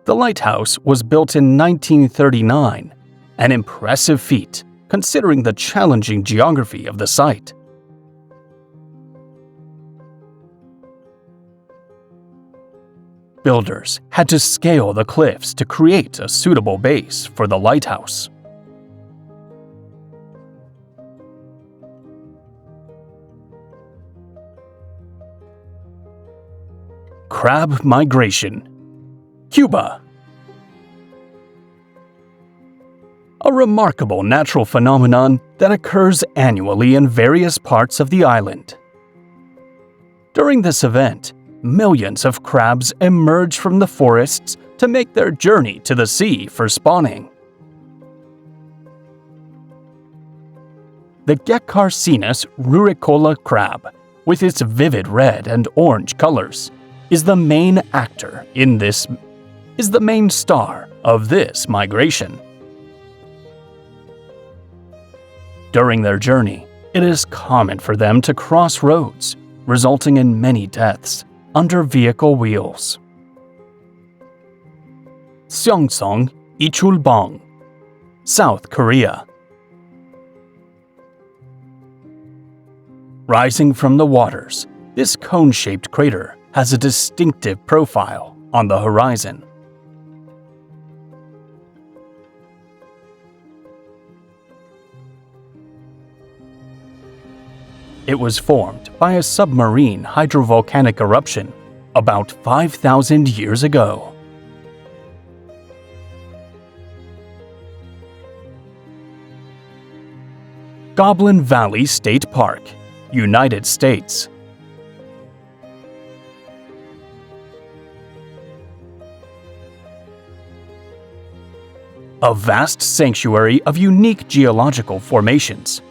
The lighthouse was built in 1939, an impressive feat considering the challenging geography of the site. Builders had to scale the cliffs to create a suitable base for the lighthouse. Crab migration, Cuba. A remarkable natural phenomenon that occurs annually in various parts of the island. During this event, millions of crabs emerge from the forests to make their journey to the sea for spawning. The Gecarcinus ruricola crab, with its vivid red and orange colors, is the main star of this migration. During their journey, it is common for them to cross roads, resulting in many deaths under vehicle wheels. Seongseong Ichulbong, South Korea. Rising from the waters, this cone-shaped crater has a distinctive profile on the horizon. It was formed by a submarine hydrovolcanic eruption about 5,000 years ago. Goblin Valley State Park, United States. A vast sanctuary of unique geological formations.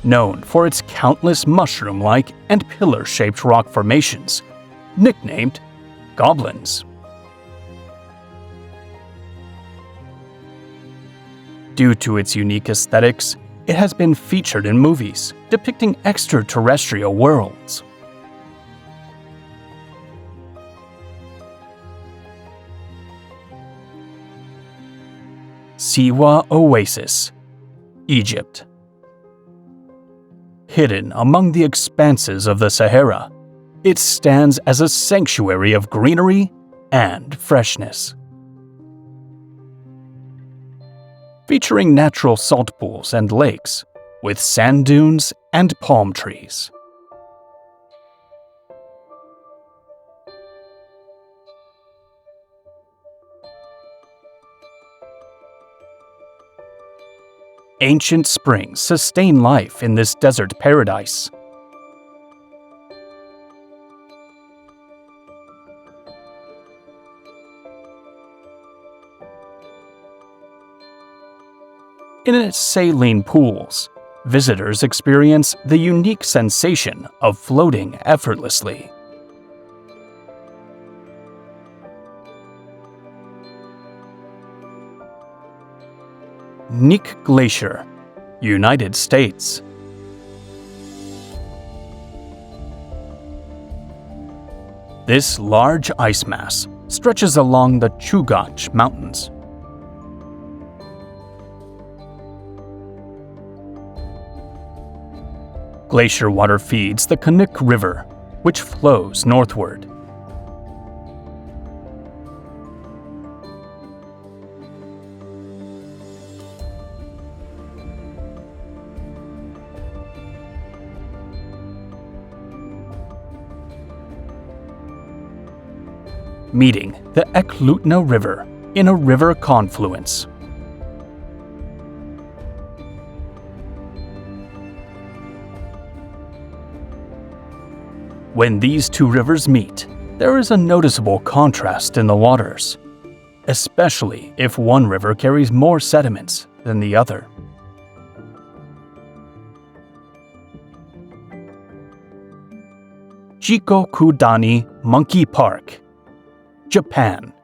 Known for its countless mushroom-like and pillar-shaped rock formations, nicknamed goblins. Due to its unique aesthetics, it has been featured in movies depicting extraterrestrial worlds. Siwa Oasis, Egypt. Hidden among the expanses of the Sahara, it stands as a sanctuary of greenery and freshness. Featuring natural salt pools and lakes, with sand dunes and palm trees. Ancient springs sustain life in this desert paradise. In its saline pools, visitors experience the unique sensation of floating effortlessly. Nique Glacier, United States. This large ice mass stretches along the Chugach Mountains. Glacier water feeds the Climatic River, which flows northward. Meeting the Eklutna River in a river confluence. When these two rivers meet, there is a noticeable contrast in the waters, especially if one river carries more sediments than the other. Jikokudani Monkey Park, Japan.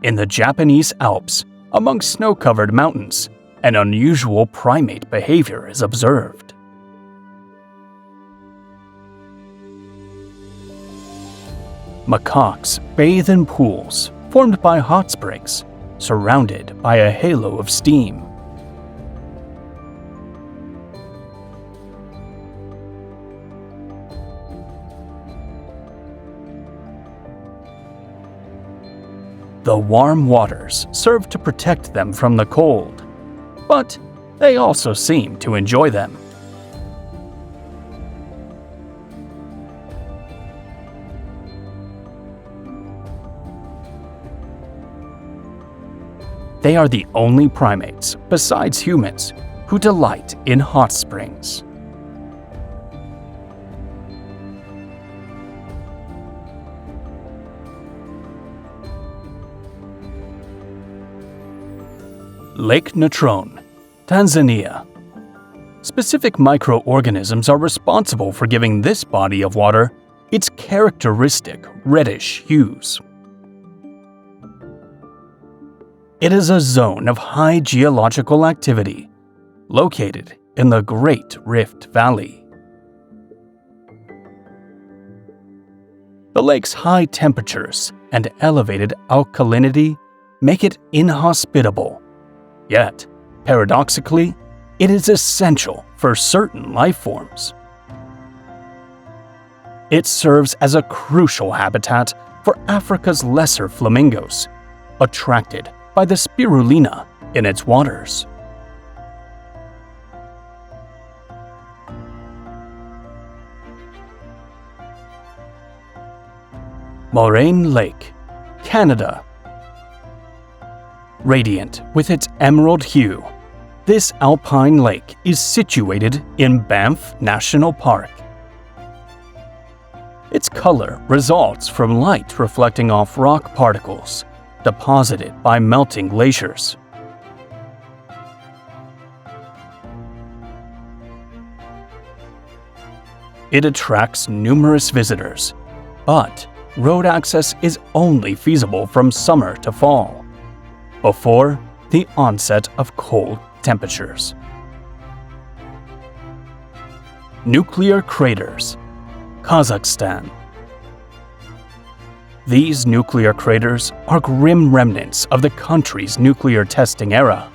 In the Japanese Alps, among snow-covered mountains, an unusual primate behavior is observed. Macaques bathe in pools formed by hot springs, surrounded by a halo of steam. The warm waters serve to protect them from the cold, but they also seem to enjoy them. They are the only primates, besides humans, who delight in hot springs. Lake Natron, Tanzania. Specific microorganisms are responsible for giving this body of water its characteristic reddish hues. It is a zone of high geological activity, located in the Great Rift Valley. The lake's high temperatures and elevated alkalinity make it inhospitable. Yet, paradoxically, it is essential for certain life forms. It serves as a crucial habitat for Africa's lesser flamingos, attracted by the spirulina in its waters. Moraine Lake, Canada. Radiant with its emerald hue, this alpine lake is situated in Banff National Park. Its color results from light reflecting off rock particles deposited by melting glaciers. It attracts numerous visitors, but road access is only feasible from summer to fall, before the onset of cold temperatures. Nuclear craters, Kazakhstan. These nuclear craters are grim remnants of the country's nuclear testing era.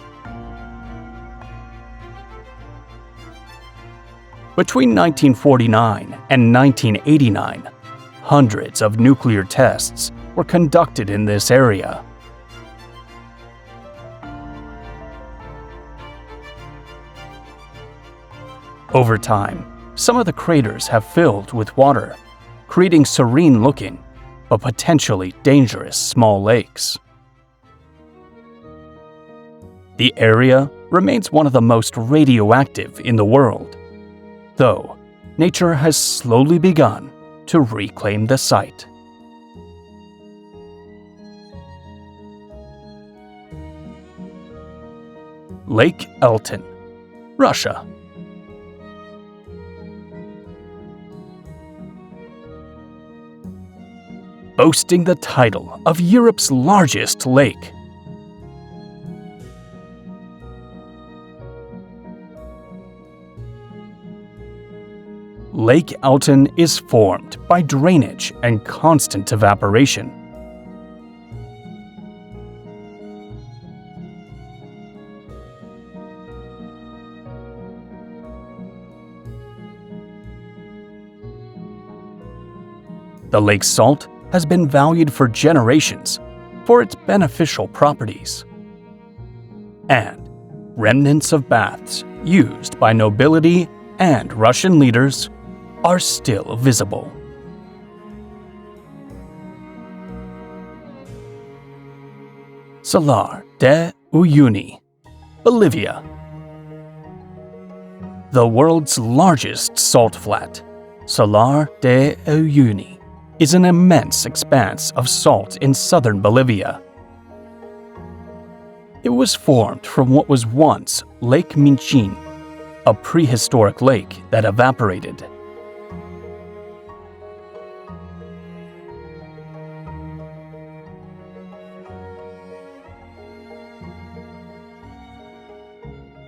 Between 1949 and 1989, hundreds of nuclear tests were conducted in this area. Over time, some of the craters have filled with water, creating serene-looking but potentially dangerous small lakes. The area remains one of the most radioactive in the world, though nature has slowly begun to reclaim the site. Lake Elton, Russia. Boasting the title of Europe's largest lake. Lake Elton is formed by drainage and constant evaporation. The lake's salt has been valued for generations for its beneficial properties. And remnants of baths used by nobility and Russian leaders are still visible. Salar de Uyuni, Bolivia. The world's largest salt flat, Salar de Uyuni, is an immense expanse of salt in southern Bolivia. It was formed from what was once Lake Minchin, a prehistoric lake that evaporated.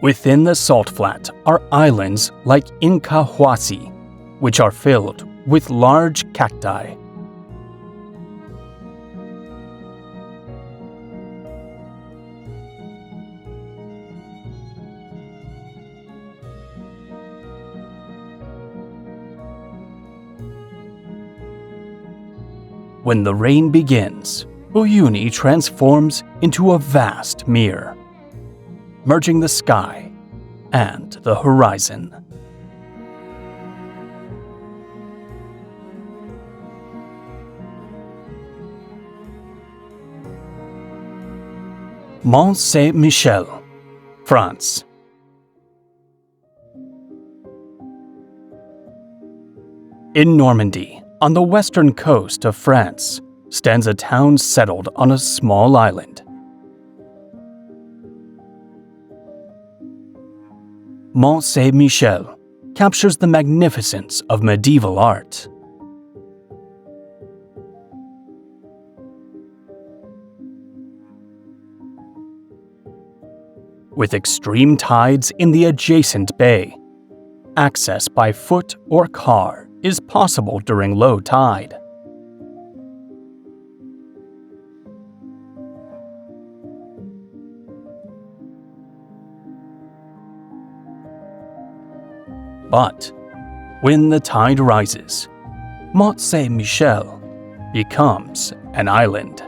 Within the salt flat are islands like Incahuasi, which are filled with large cacti. When the rain begins, Uyuni transforms into a vast mirror, merging the sky and the horizon. Mont Saint-Michel, France. In Normandy, on the western coast of France, stands a town settled on a small island. Mont Saint-Michel captures the magnificence of medieval art. With extreme tides in the adjacent bay, access by foot or car is possible during low tide. But when the tide rises, Mont Saint-Michel becomes an island.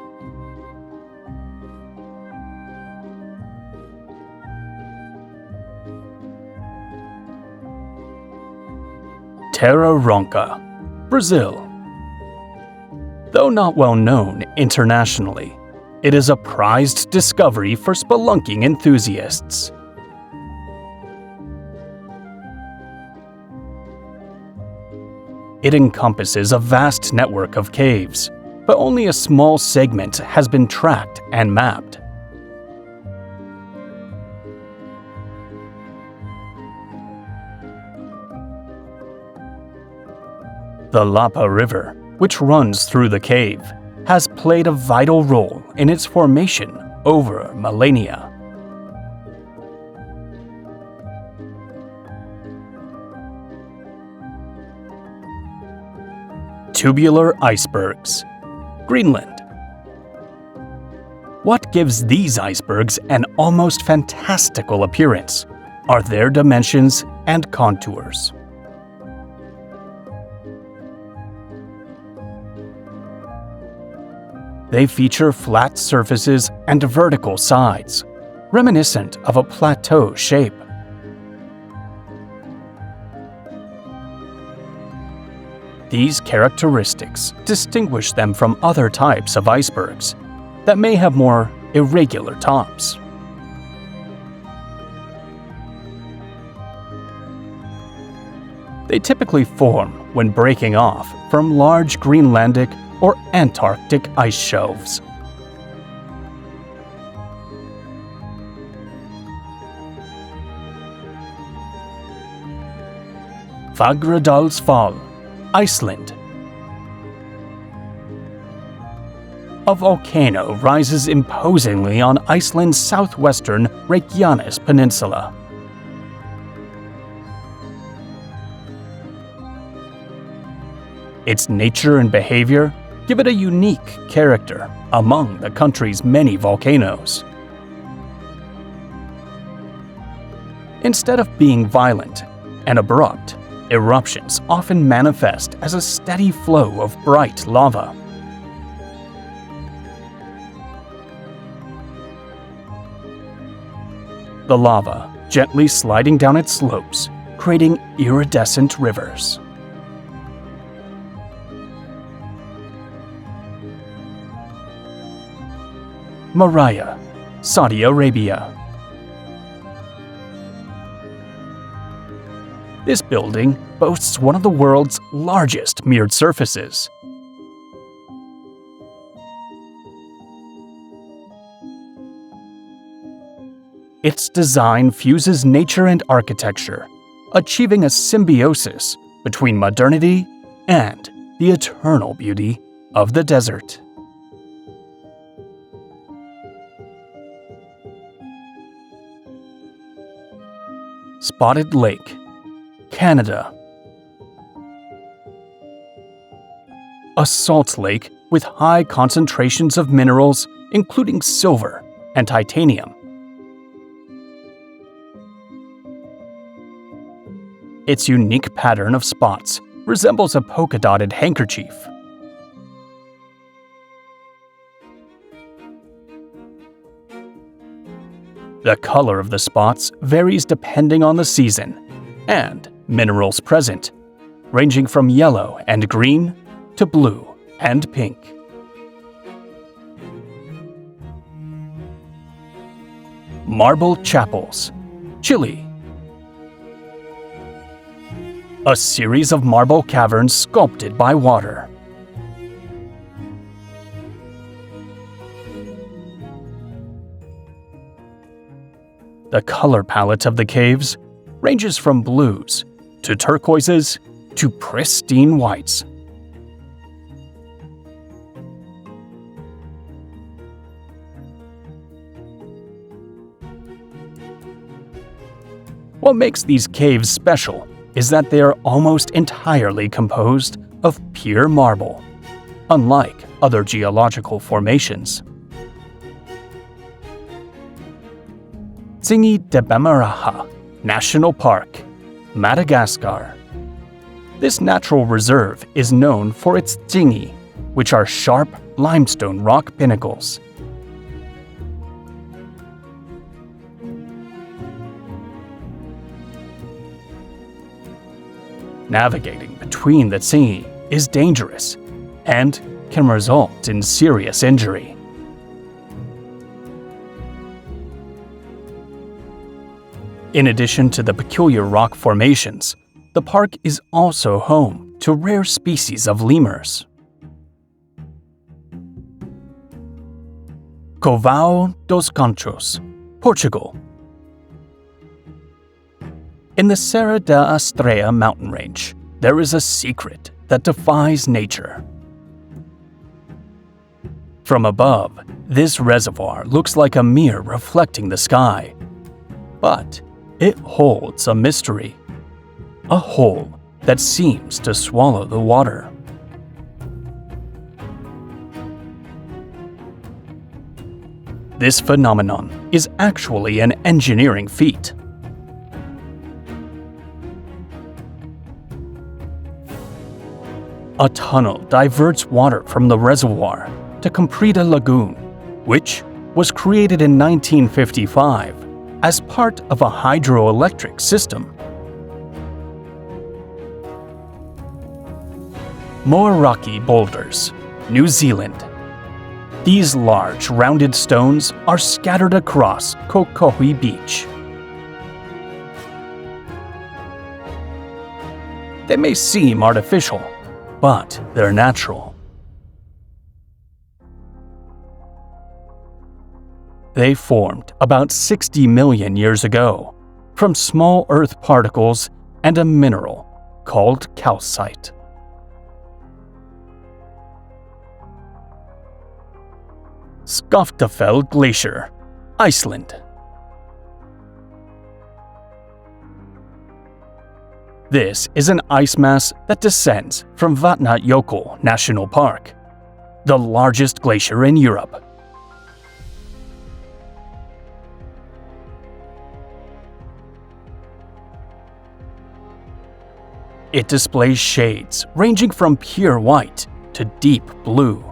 Terra Ronca, Brazil. Though not well known internationally, it is a prized discovery for spelunking enthusiasts. It encompasses a vast network of caves, but only a small segment has been tracked and mapped. The Lapa River, which runs through the cave, has played a vital role in its formation over millennia. Tubular icebergs, Greenland. What gives these icebergs an almost fantastical appearance are their dimensions and contours. They feature flat surfaces and vertical sides, reminiscent of a plateau shape. These characteristics distinguish them from other types of icebergs that may have more irregular tops. They typically form when breaking off from large Greenlandic or Antarctic ice shelves. Fagradalsfjall, Iceland. A volcano rises imposingly on Iceland's southwestern Reykjanes Peninsula. Its nature and behavior give it a unique character among the country's many volcanoes. Instead of being violent and abrupt, eruptions often manifest as a steady flow of bright lava. The lava gently sliding down its slopes, creating iridescent rivers. Maraya, Saudi Arabia. This building boasts one of the world's largest mirrored surfaces. Its design fuses nature and architecture, achieving a symbiosis between modernity and the eternal beauty of the desert. Spotted Lake, Canada. A salt lake with high concentrations of minerals, including silver and titanium. Its unique pattern of spots resembles a polka-dotted handkerchief. The color of the spots varies depending on the season and minerals present, ranging from yellow and green to blue and pink. Marble Chapels, Chile. A series of marble caverns sculpted by water. The color palette of the caves ranges from blues to turquoises to pristine whites. What makes these caves special is that they are almost entirely composed of pure marble, unlike other geological formations. Tsingy de Bemaraha National Park, Madagascar. This natural reserve is known for its tsingy, which are sharp limestone rock pinnacles. Navigating between the tsingy is dangerous and can result in serious injury. In addition to the peculiar rock formations, the park is also home to rare species of lemurs. Covao dos Conchos, Portugal. In the Serra da Estrela mountain range, there is a secret that defies nature. From above, this reservoir looks like a mirror reflecting the sky. But it holds a mystery, a hole that seems to swallow the water. This phenomenon is actually an engineering feat. A tunnel diverts water from the reservoir to Comprida Lagoon, which was created in 1955 as part of a hydroelectric system. Moeraki boulders, New Zealand. These large, rounded stones are scattered across Kokohi Beach. They may seem artificial, but they're natural. They formed about 60 million years ago from small earth particles and a mineral called calcite. Skaftafell Glacier, Iceland. This is an ice mass that descends from Vatnajökull National Park, the largest glacier in Europe. It displays shades ranging from pure white to deep blue,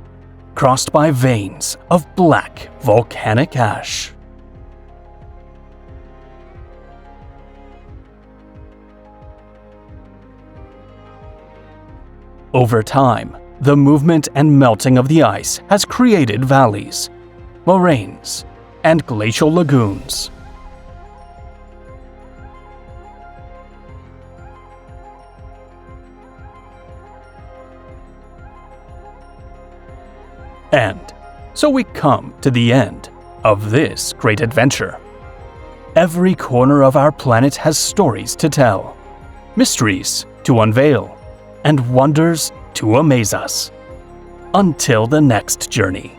crossed by veins of black volcanic ash. Over time, the movement and melting of the ice has created valleys, moraines, and glacial lagoons. And so we come to the end of this great adventure. Every corner of our planet has stories to tell, mysteries to unveil, and wonders to amaze us. Until the next journey.